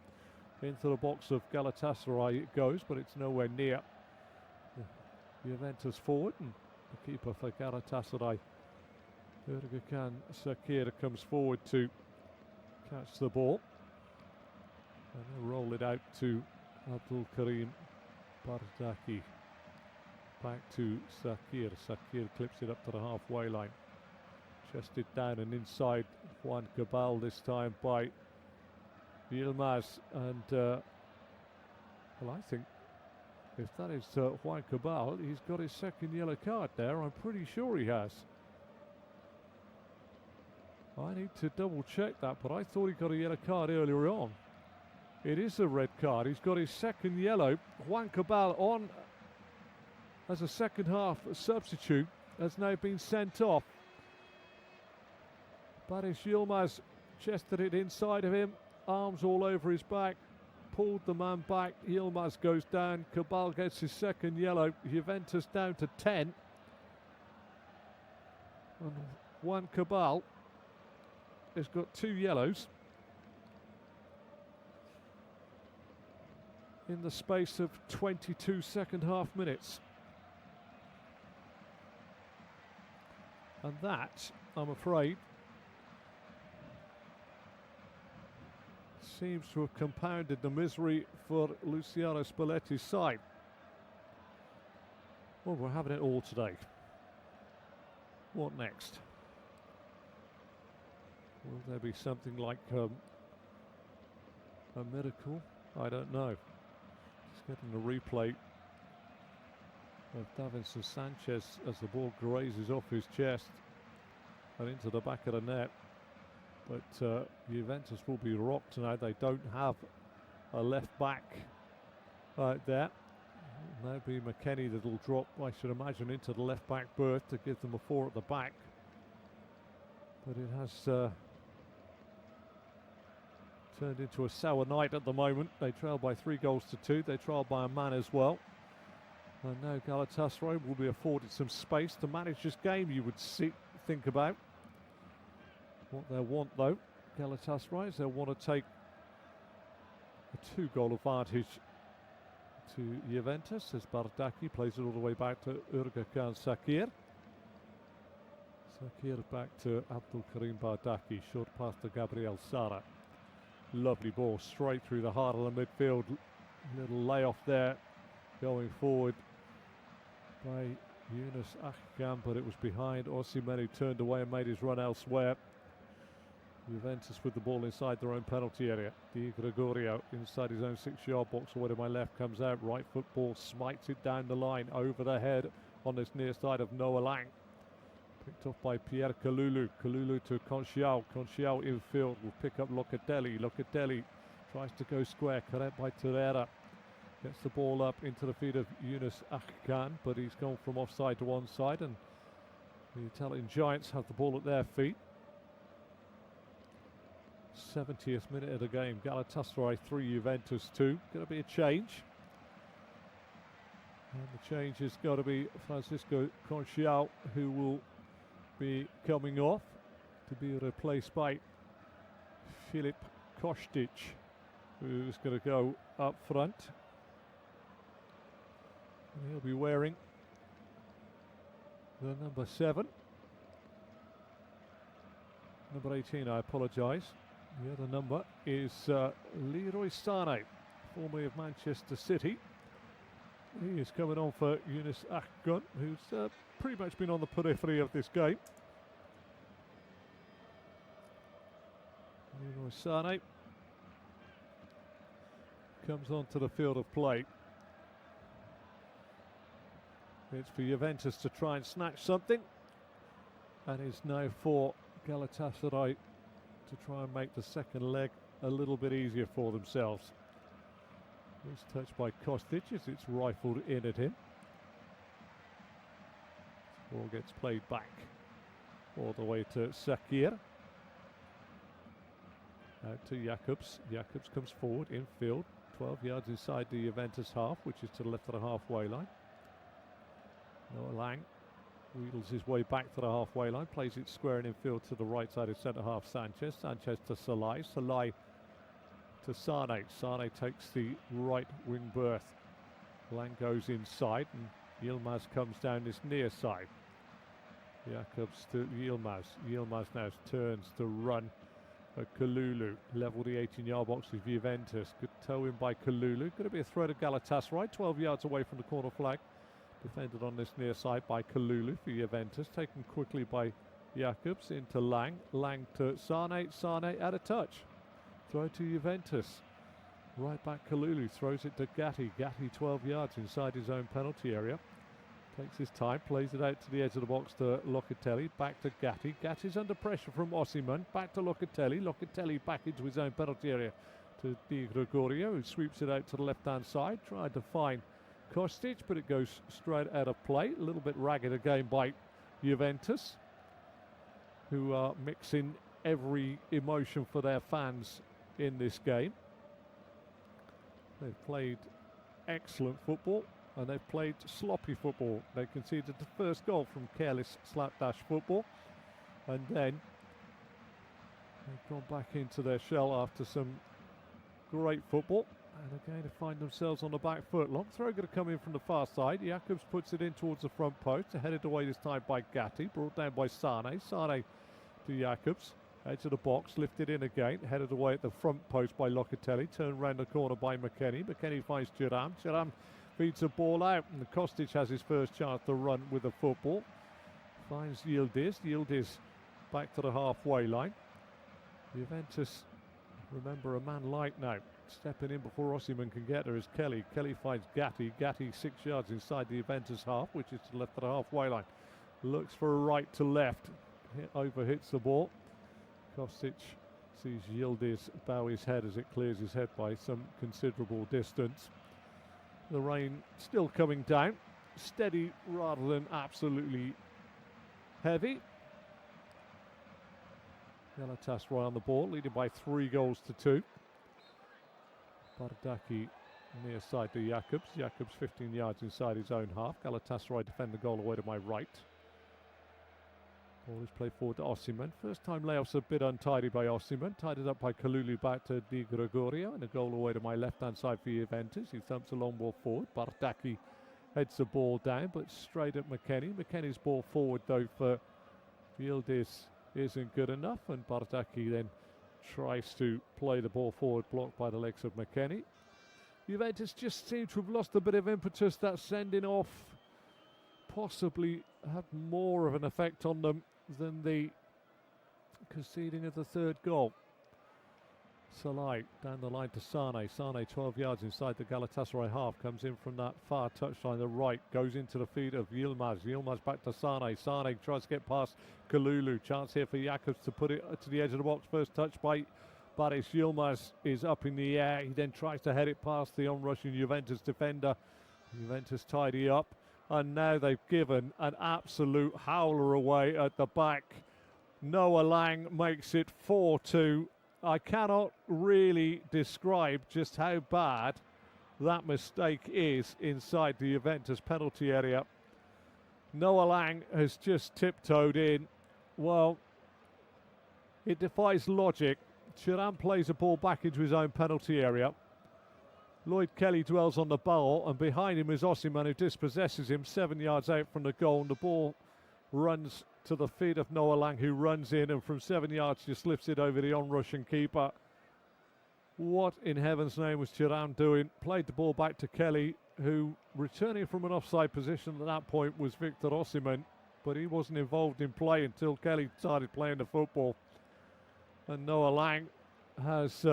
Speaker 1: Into the box of Galatasaray it goes, but it's nowhere near Juventus forward. And the keeper for Galatasaray, Urgukan Sakir, comes forward to catch the ball. And they roll it out to Abdul Karim Bardaki. Back to Sakir. Sakir clips it up to the halfway line. Chested down and inside. Juan Cabal this time by Yilmaz. And well, I think if that is Juan Cabal, he's got his second yellow card there. I'm pretty sure he has. I need to double check that, but I thought he got a yellow card earlier on. It is a red card. He's got his second yellow. Juan Cabal on as a second half substitute has now been sent off. Baris Yilmaz chested it inside of him, arms all over his back, pulled the man back. Yilmaz goes down. Cabal gets his second yellow. Juventus down to 10. And Juan Cabal has got 2 yellows in the space of 22 second half minutes. And that, I'm afraid, seems to have compounded the misery for Luciano Spalletti's side. Well, we're having it all today. What next? Will there be something like a miracle? I don't know. Just getting a replay of Davinson Sanchez as the ball grazes off his chest and into the back of the net. But Juventus will be rocked tonight. They don't have a left back out there. Now be McKennie that'll drop, I should imagine, into the left back berth to give them a 4 at the back. But it has turned into a sour night at the moment. They trail by 3 goals to 2. They trail by a man as well. And now Galatasaray will be afforded some space to manage this game, you would think about. What they'll want, though, Galatasaray, is they'll want to take a 2-goal advantage to Juventus as Bardaki plays it all the way back to Urgukan Sakir. Sakir back to Abdul Karim Bardaki. Short pass to Gabriel Sara. Lovely ball straight through the heart of the midfield. Little layoff there going forward by Yunus Akgam, but it was behind Osimhen, who turned away and made his run elsewhere. Juventus with the ball inside their own penalty area. Di Gregorio inside his own 6-yard box away to my left, comes out, right foot ball, smites it down the line over the head on this near side of Noah Lang. Picked off by Pierre Kalulu. Kalulu to Conchiao. Conchiao infield will pick up Locatelli. Locatelli tries to go square, correct by Torreira. Gets the ball up into the feet of Yunus Akgam, but he's gone from offside to onside, and the Italian Giants have the ball at their feet. 70th minute of the game. Galatasaray 3, Juventus 2. Going to be a change. And the change has got to be Francisco Conchiao, who will be coming off to be replaced by Filip Kostic, who's going to go up front. And he'll be wearing the number 7. Number 18, I apologise. The other number is Leroy Sané, formerly of Manchester City. He is coming on for Yunus Akgun, who's pretty much been on the periphery of this game. Leroy Sané comes onto the field of play. It's for Juventus to try and snatch something, and it's now for Galatasaray to try and make the second leg a little bit easier for themselves. It's touched by Kostic as it's rifled in at him. Ball gets played back all the way to Sakir. Out to Jakobs. Jakobs comes forward infield, 12 yards inside the Juventus half, which is to the left of the halfway line. Noah Lang wheedles his way back to the halfway line, plays it square in infield to the right side of centre half Sanchez. Sanchez to Salai. Salai to Sane. Sane takes the right wing berth. Lang goes inside and Yilmaz comes down this near side. Jakobs to Yilmaz. Yilmaz now turns to run at Kalulu. Level the 18-yard box with Juventus. Good toe in by Kalulu. Going to be a throw to Galatasaray, 12 yards away from the corner flag. Defended on this near side by Kalulu for Juventus. Taken quickly by Jakobs into Lang. Lang to Sane. Sane out of touch. Throw to Juventus. Right back Kalulu. Throws it to Gatti. Gatti 12 yards inside his own penalty area. Takes his time. Plays it out to the edge of the box to Locatelli. Back to Gatti. Gatti's under pressure from Osimhen. Back to Locatelli. Locatelli back into his own penalty area to Di Gregorio, who sweeps it out to the left-hand side. Tried to find Kostic, but it goes straight out of play. A little bit ragged again by Juventus, who are mixing every emotion for their fans in this game. They've played excellent football and they've played sloppy football. They conceded the first goal from careless slapdash football, and then they've gone back into their shell after some great football. And again to find themselves on the back foot. Long throw going to come in from the far side. Jakobs puts it in towards the front post. Headed away this time by Gatti. Brought down by Sane. Sane to Jakobs. Edge of the box. Lifted in again. Headed away at the front post by Locatelli. Turned round the corner by McKennie. McKennie finds Thuram. Thuram feeds the ball out. And Kostic has his first chance to run with the football. Finds Yildiz. Yildiz back to the halfway line. Juventus, remember, a man light now. Stepping in before Osimhen can get there is Kelly. Kelly finds Gatti. Gatti 6 yards inside the Juventus half, which is to the left of the halfway line. Looks for a right to left. Overhits the ball. Kostic sees Yildiz bow his head as it clears his head by some considerable distance. The rain still coming down. Steady rather than absolutely heavy. Galatasaray on the ball, leading by 3-2. Bardaki near side to Jakobs. Jakobs 15 yards inside his own half. Galatasaray defend the goal away to my right. Ball is played forward to Osimhen. First time layoffs a bit untidy by Osimhen. Tied it up by Kalulu back to Di Gregorio. And a goal away to my left-hand side for Juventus. He thumps a long ball forward. Bardaki heads the ball down, but straight at McKennie. McKennie's ball forward, though, for Yildiz isn't good enough. And Bardaki then tries to play the ball forward, blocked by the legs of McKennie. Juventus just seem to have lost a bit of impetus. That sending off possibly had more of an effect on them than the conceding of the third goal. Salai down the line to Sane. Sane 12 yards inside the Galatasaray half. Comes in from that far touchline, the right. Goes into the feet of Yilmaz. Yilmaz back to Sane. Sane tries to get past Kalulu. Chance here for Jakobs to put it to the edge of the box. First touch by Baris. Yilmaz is up in the air. He then tries to head it past the on-rushing Juventus defender. Juventus tidy up. And now they've given an absolute howler away at the back. Noah Lang makes it 4-2. I cannot really describe just how bad that mistake is inside the Juventus penalty area. Noah Lang has just tiptoed in. Well, it defies logic Thuram plays the ball back into his own penalty area. Lloyd Kelly dwells on the ball, and behind him is Osimhen, who dispossesses him 7 yards out from the goal. And the ball runs to the feet of Noah Lang, who runs in and from 7 yards just lifts it over the on-rushing keeper. What in heaven's name was Thuram doing? Played the ball back to Kelly, who, returning from an offside position at that point, was Victor Osimhen, but he wasn't involved in play until Kelly started playing the football. And Noah Lang has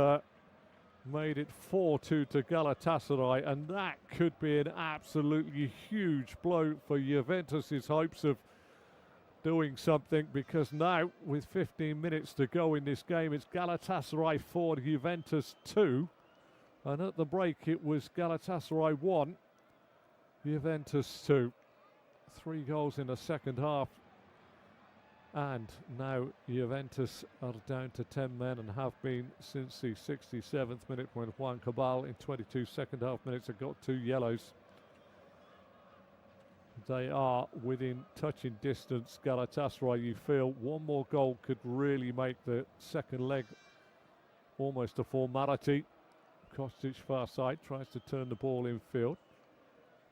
Speaker 1: made it 4-2 to Galatasaray, and that could be an absolutely huge blow for Juventus' hopes of doing something, because now, with 15 minutes to go in this game, it's Galatasaray 4, Juventus 2, and at the break it was Galatasaray 1, Juventus 2. 3 goals in the second half, and now Juventus are down to 10 men and have been since the 67th minute, when Juan Cabal in 22 second half minutes have got 2 yellows. They are within touching distance, Galatasaray. You feel one more goal could really make the second leg almost a formality. Kostic far side tries to turn the ball in field,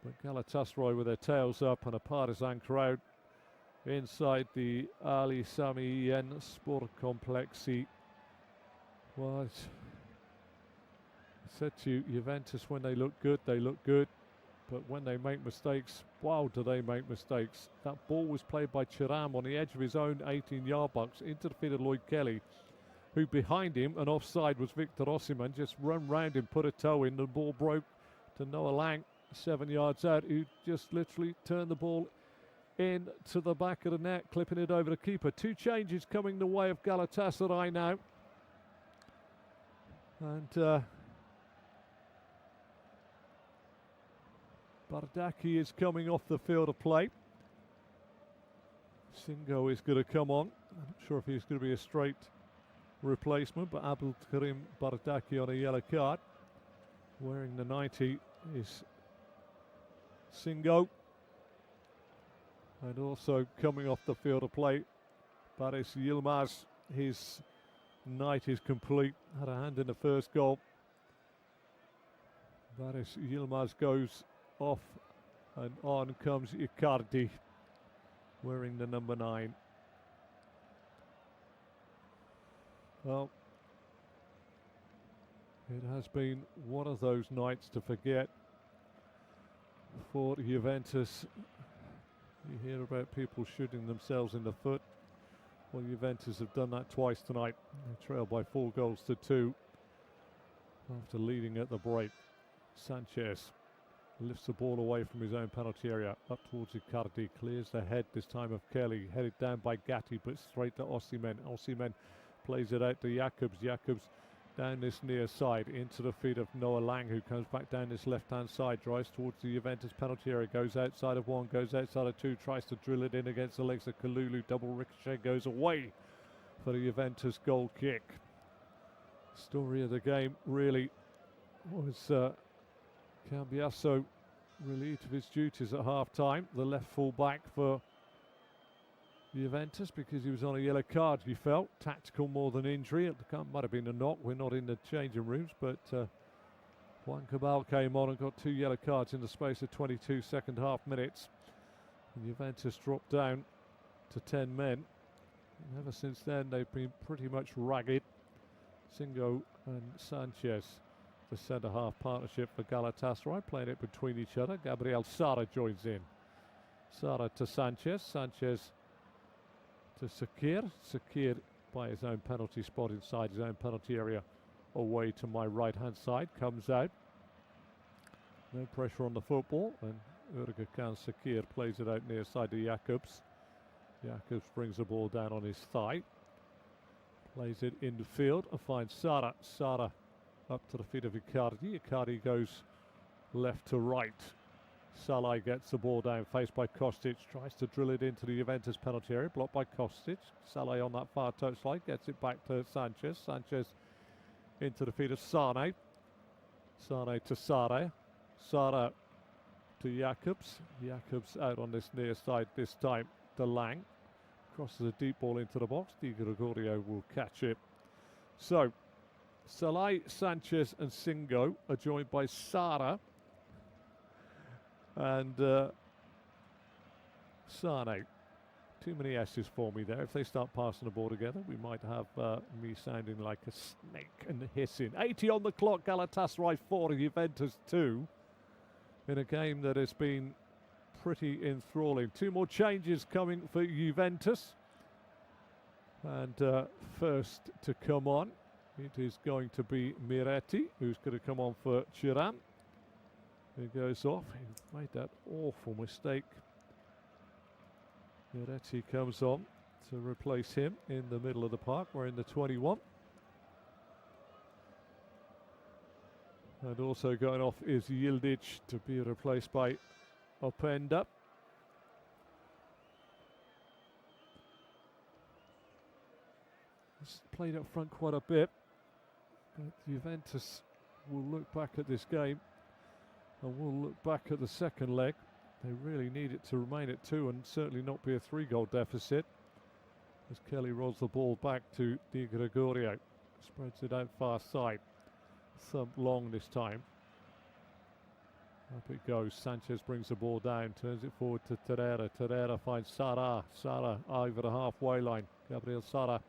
Speaker 1: but Galatasaray with their tails up and a partisan crowd inside the Ali Sami Yen Sport Complexi. Well, I said to you, Juventus, when they look good, they look good. But when they make mistakes, wow, do they make mistakes. That ball was played by Thuram on the edge of his own 18-yard box into the feet of Lloyd Kelly, who behind him, and offside, was Victor Osimhen. Just run round him, put a toe in. The ball broke to Noah Lang, 7 yards out, who just literally turned the ball in to the back of the net, clipping it over the keeper. 2 changes coming the way of Galatasaray now. And Bardaki is coming off the field of play. Singo is going to come on. I'm not sure if he's going to be a straight replacement, but Abdul Karim Bardaki on a yellow card. Wearing the 90 is Singo. And also coming off the field of play, Baris Yilmaz. His night is complete. Had a hand in the first goal. Baris Yilmaz goes off, and on comes Icardi, wearing the number 9. Well, it has been one of those nights to forget for Juventus. You hear about people shooting themselves in the foot. Well, Juventus have done that twice tonight. They trail by 4 goals to 2 after leading at the break. Sanchez lifts the ball away from his own penalty area, up towards Icardi, clears the head this time of Kelly, headed down by Gatti, but straight to Osimhen. Osimhen plays it out to Jakobs. Jakobs down this near side, into the feet of Noah Lang, who comes back down this left-hand side, drives towards the Juventus penalty area, goes outside of 1, goes outside of 2, tries to drill it in against the legs of Kalulu. Double ricochet goes away for the Juventus goal kick. Story of the game really was Cambiasso relieved of his duties at half-time, the left full-back for Juventus, because he was on a yellow card, he felt. Tactical more than injury. It might have been a knock. We're not in the changing rooms, but Juan Cabal came on and got 2 yellow cards in the space of 22 second half minutes. And Juventus dropped down to 10 men. And ever since then, they've been pretty much ragged. Singo and Sanchez, the centre-half partnership for Galatasaray, playing it between each other. Gabriel Sara joins in. Sara to Sanchez. Sanchez to Sakir. Sakir by his own penalty spot inside his own penalty area, away to my right-hand side. Comes out. No pressure on the football. And Erdogan Sakir plays it out near side to Jakobs. Jakobs brings the ball down on his thigh. Plays it in the field and finds Sara. Sara up to the feet of Icardi. Icardi goes left to right. Salah gets the ball down, faced by Kostic, tries to drill it into the Juventus penalty area, blocked by Kostic. Salah on that far touchline, gets it back to Sanchez. Sanchez into the feet of Sane. Sane to Sara. Sara to Jakobs. Jakobs out on this near side this time to Lang. Crosses a deep ball into the box. Di Gregorio will catch it. So, Salai, Sanchez and Singo are joined by Sara and Sane. Too many S's for me there. If they start passing the ball together, we might have me sounding like a snake and hissing. 80 on the clock, Galatasaray 4, Juventus 2, in a game that has been pretty enthralling. 2 more changes coming for Juventus. And first to come on, it is going to be Miretti, who's going to come on for Chiran. He goes off. He made that awful mistake. Miretti comes on to replace him in the middle of the park. We're in the 21. And also going off is Yildiz to be replaced by Openda. It's played up front quite a bit, but Juventus will look back at this game and will look back at the second leg. They really need it to remain at 2 and certainly not be a 3-goal deficit. As Kelly rolls the ball back to Di Gregorio, spreads it out far side. Thump long this time. Up it goes. Sanchez brings the ball down, turns it forward to Terrera. Terrera finds Sara. Sara over the halfway line. Gabriel Sara,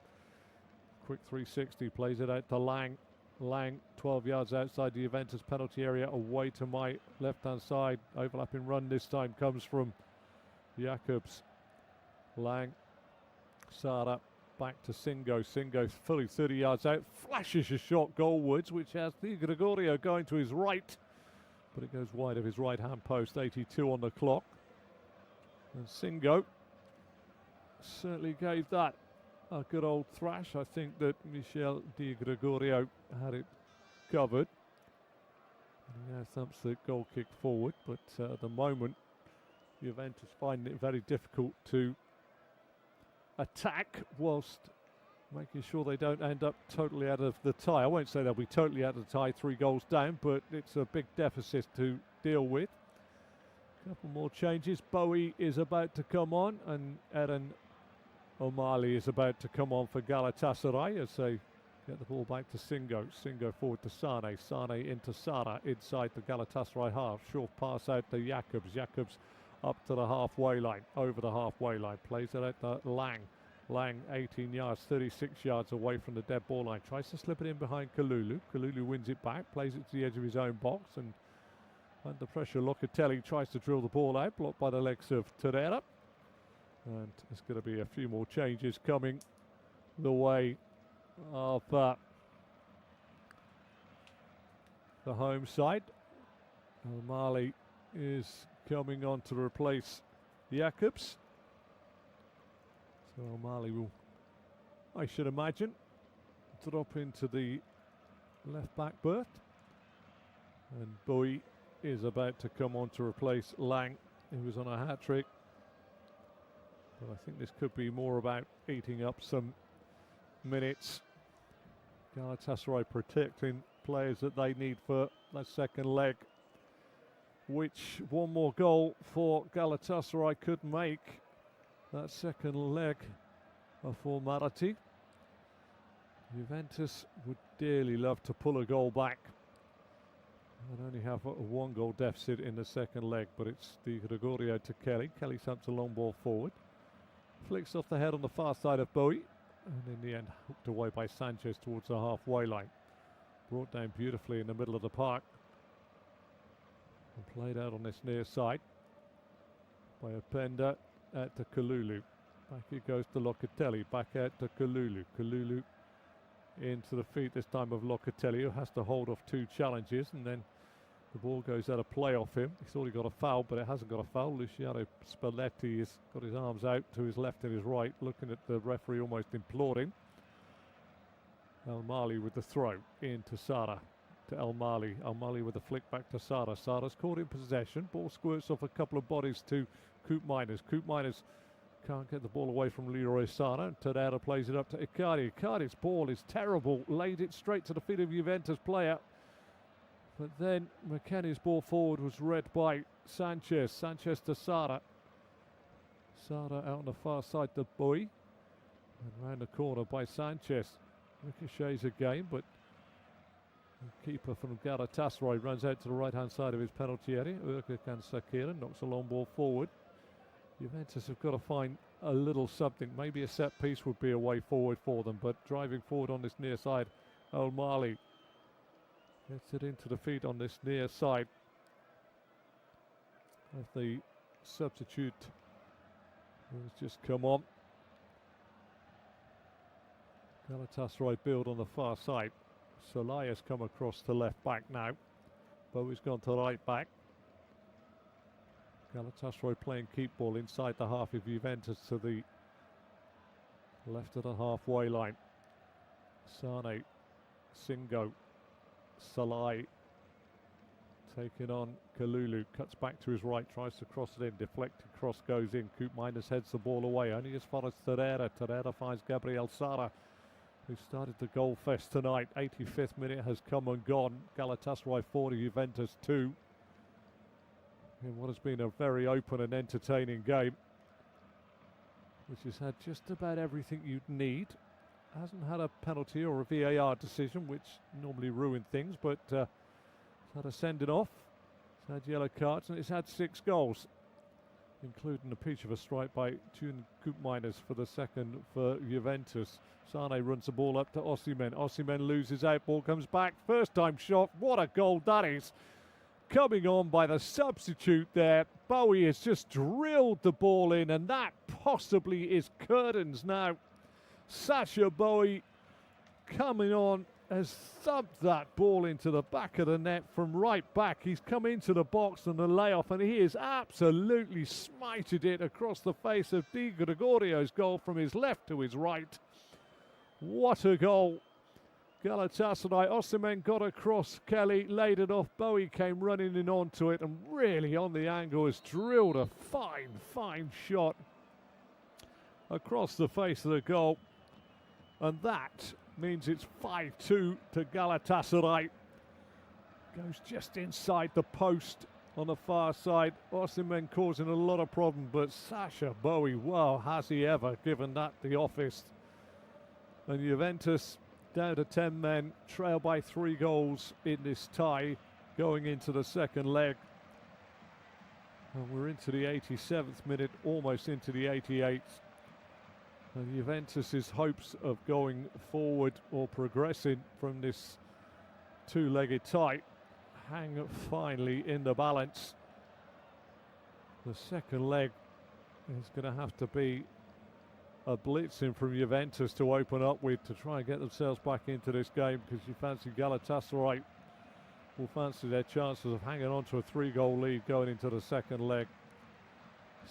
Speaker 1: quick 360, plays it out to Lang. Lang 12 yards outside the Juventus penalty area, away to my left-hand side. Overlapping run this time comes from Jacobs. Lang, Sara, back to Singo. Singo fully 30 yards out, flashes a shot goalwards, which has Di Gregorio going to his right, but it goes wide of his right-hand post. 82 on the clock. And Singo certainly gave that a good old thrash. I think that Michel Di Gregorio had it covered. And he now thumps the goal kick forward, but at the moment Juventus finding it very difficult to attack whilst making sure they don't end up totally out of the tie. I won't say they'll be totally out of the tie, 3 goals down, but it's a big deficit to deal with. A couple more changes. Bowie is about to come on, and Eren O'Malley is about to come on for Galatasaray as they get the ball back to Singo. Singo forward to Sane. Sane into Sara inside the Galatasaray half. Short pass out to Jacobs. Jacobs up to the halfway line, over the halfway line. Plays it out to Lang. Lang 18 yards, 36 yards away from the dead ball line. Tries to slip it in behind Kalulu. Kalulu wins it back, plays it to the edge of his own box, and under pressure Locatelli tries to drill the ball out, blocked by the legs of Terrera. And there's going to be a few more changes coming the way of the home side. O'Malley is coming on to replace Jacobs. So O'Malley will, I should imagine, drop into the left back berth. And Bowie is about to come on to replace Lang, who was on a hat-trick. But I think this could be more about eating up some minutes. Galatasaray protecting players that they need for that second leg, which one more goal for Galatasaray could make that second leg a formality. Juventus would dearly love to pull a goal back and only have a 1-goal deficit in the second leg, but it's Di Gregorio to Kelly. Kelly thumps a long ball forward. Flicks off the head on the far side of Bowie, and in the end hooked away by Sanchez towards the halfway line. Brought down beautifully in the middle of the park and played out on this near side by Openda out to Kalulu. Back it goes to Locatelli, back out to Kalulu. Kalulu into the feet this time of Locatelli, who has to hold off 2 challenges, and then the ball goes out of play off him. He thought he got a foul, but it hasn't got a foul. Luciano Spalletti has got his arms out to his left and his right, looking at the referee, almost imploring. O'Malley with the throw into Sara, to O'Malley. O'Malley with a flick back to Sara. Sara's caught in possession. Ball squirts off a couple of bodies to Coop Miners. Coop Miners can't get the ball away from Leroy Sara. Terrera plays it up to Icardi. Icardi's ball is terrible. Laid it straight to the feet of Juventus player. But then McKennie's ball forward was read by Sanchez. Sanchez to Sara. Sara out on the far side to Bowie. And round the corner by Sanchez. Ricochets again, but The keeper from Galatasary runs out to the right-hand side of his penalty area. Urkic and Sakira knocks a long ball forward. Juventus have got to find a little something. Maybe a set piece would be a way forward for them, but driving forward on this near side, O'Malley gets it into the feet on this near side. As the substitute has just come on. Galatasaray build on the far side. Salai has come across to left back now. Bowie's gone to right back. Galatasaray playing keep ball inside the half of Juventus to the left of the halfway line. Sane, Singo, Salai taking on Kalulu, cuts back to his right, tries to cross it in, deflected cross goes in, Koopmeiners heads the ball away, only as far as Terreira. Terreira finds Gabriel Sara, who started the goal fest tonight. 85th minute has come and gone. Galatasaray 4 to Juventus 2. In what has been a very open and entertaining game, which has had just about everything you'd need. Hasn't had a penalty or a VAR decision, which normally ruin things, but it's had a sending off, it's had yellow cards, and it's had 6 goals, including a peach of a strike by Tune Koopmeiners for the second for Juventus. Sane runs the ball up to Osimhen. Osimhen loses out, ball comes back, first time shot. What a goal that is! Coming on by the substitute there. Bowie has just drilled the ball in, and that possibly is curtains now. Sacha Bowie coming on has thumped that ball into the back of the net from right back. He's come into the box on the layoff, and he has absolutely smited it across the face of Di Gregorio's goal from his left to his right. What a goal. Galatasaray, Osimhen got across, Kelly laid it off, Bowie came running in onto it, and really on the angle has drilled a fine shot across the face of the goal. And that means it's 5-2 to Galatasaray. Goes just inside the post on the far side. Osimhen causing a lot of problem, but Sacha Bowie, wow, has he ever given that the office. And Juventus down to 10 men, trail by 3 goals in this tie going into the second leg. And we're into the 87th minute, almost into the 88th. And Juventus's hopes of going forward or progressing from this 2-legged tie hang finally in the balance. The second leg is going to have to be a blitzing from Juventus to open up with to try and get themselves back into this game, because you fancy Galatasaray will fancy their chances of hanging on to a 3-goal lead going into the second leg.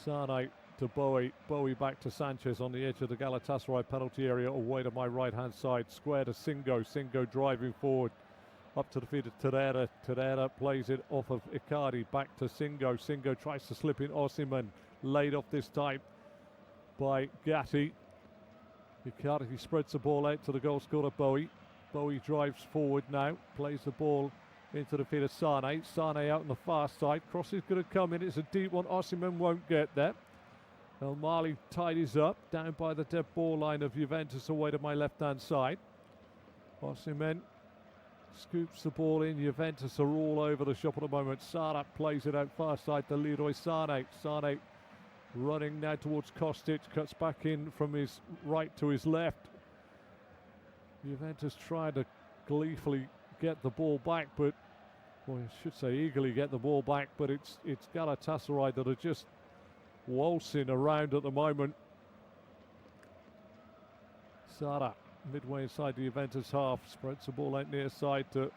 Speaker 1: Sane to Bowie, Bowie back to Sanchez on the edge of the Galatasaray penalty area away to my right hand side, square to Singo, Singo driving forward up to the feet of Terreira. Terreira plays it off of Icardi back to Singo. Singo tries to slip in Osimhen, laid off this time by Gatti. Icardi spreads the ball out to the goal scorer Bowie. Bowie drives forward now, plays the ball into the feet of Sane. Sane out on the far side, cross is going to come in, it's a deep one, Osimhen won't get there. O'Malley tidies up, down by the dead ball line of Juventus away to my left hand side. Osimhen scoops the ball in, Juventus are all over the shop at the moment. Sara plays it out far side to Leroy Sane. Sane running now towards Kostic, cuts back in from his right to his left. Juventus trying to gleefully get the ball back, but, well, I should say eagerly get the ball back, but it's Galatasaray that are just waltzing around at the moment. Sara, midway inside the Juventus half, spreads the ball out near side to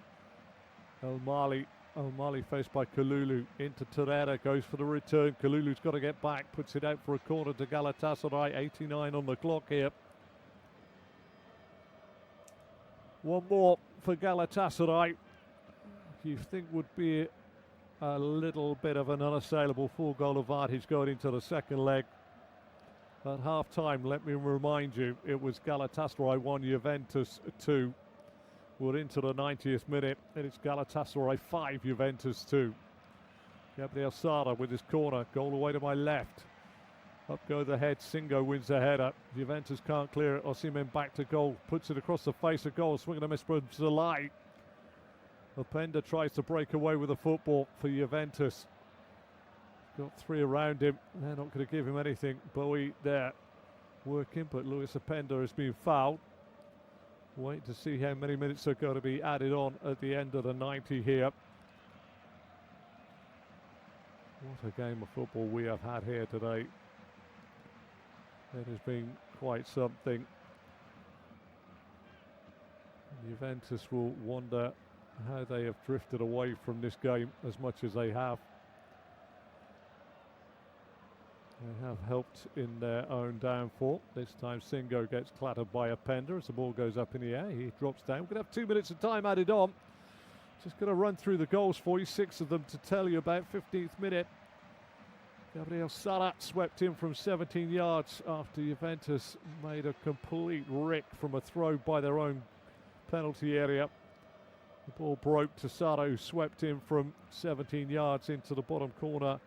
Speaker 1: O'Malley. O'Malley faced by Kalulu, into Terreira, goes for the return. Kalulu's got to get back, puts it out for a corner to Galatasaray, 89 on the clock here. One more for Galatasaray, you think would be a little bit of an unassailable 4-goal advantage going into the second leg. At half-time, let me remind you, it was Galatasaray 1, Juventus 2. We're into the 90th minute, and it's Galatasaray 5, Juventus 2. Gabriel Sara with his corner, goal away to my left. Up go the head, Singo wins the header. Juventus can't clear it, Osimhen back to goal, puts it across the face of goal, swinging a miss from Zalai. Openda tries to break away with the football for Juventus. Got three around him. They're not going to give him anything. Bowie there working, but Luis Openda has been fouled. Wait to see how many minutes are going to be added on at the end of the 90 here. What a game of football we have had here today. It has been quite something. Juventus will wonder how they have drifted away from this game as much as they have. They have helped in their own downfall. This time Singo gets clattered by Openda as the ball goes up in the air. He drops down. We're going to have 2 minutes of time added on. Just going to run through the goals for you, 6 of them to tell you about. 15th minute. Gabriel Sara swept in from 17 yards after Juventus made a complete rick from a throw by their own penalty area. The ball broke to Sara, who swept in from 17 yards into the bottom corner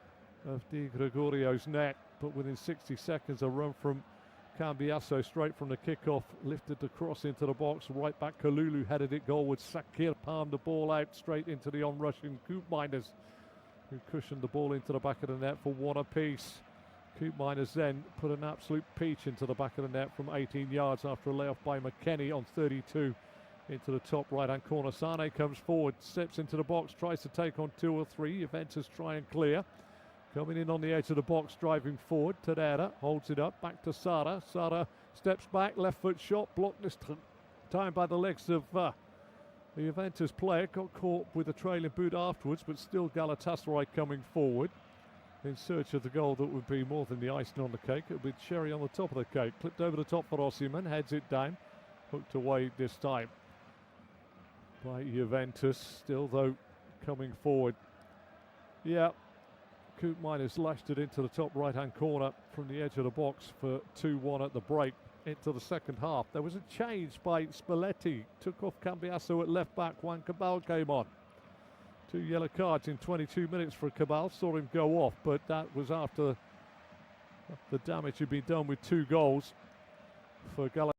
Speaker 1: of Di Gregorio's net, but within 60 seconds a run from Cambiasso straight from the kickoff, lifted the cross into the box, right back Kalulu headed it goalwards. Sakir palmed the ball out straight into the on-rushing Koopmeiners, who cushioned the ball into the back of the net for one apiece. Koopmeiners then put an absolute peach into the back of the net from 18 yards after a layoff by McKennie on 32 into the top right-hand corner. Sane comes forward, steps into the box, tries to take on 2 or 3. Juventus try and clear. Coming in on the edge of the box, driving forward. Terera holds it up, back to Sara. Sara steps back, left foot shot, blocked this time by the legs of the Juventus player. Got caught with a trailing boot afterwards, but still Galatasaray coming forward in search of the goal that would be more than the icing on the cake. It would be cherry on the top of the cake. Clipped over the top for Osimhen, heads it down, hooked away this time by Juventus, still though coming forward. Yeah, Koopmeiners lashed it into the top right-hand corner from the edge of the box for 2-1 at the break into the second half. There was a change by Spalletti, took off Cambiasso at left back. Juan Cabal came on. 2 yellow cards in 22 minutes for Cabal, saw him go off, but that was after the damage had been done with 2 goals for Galatasary.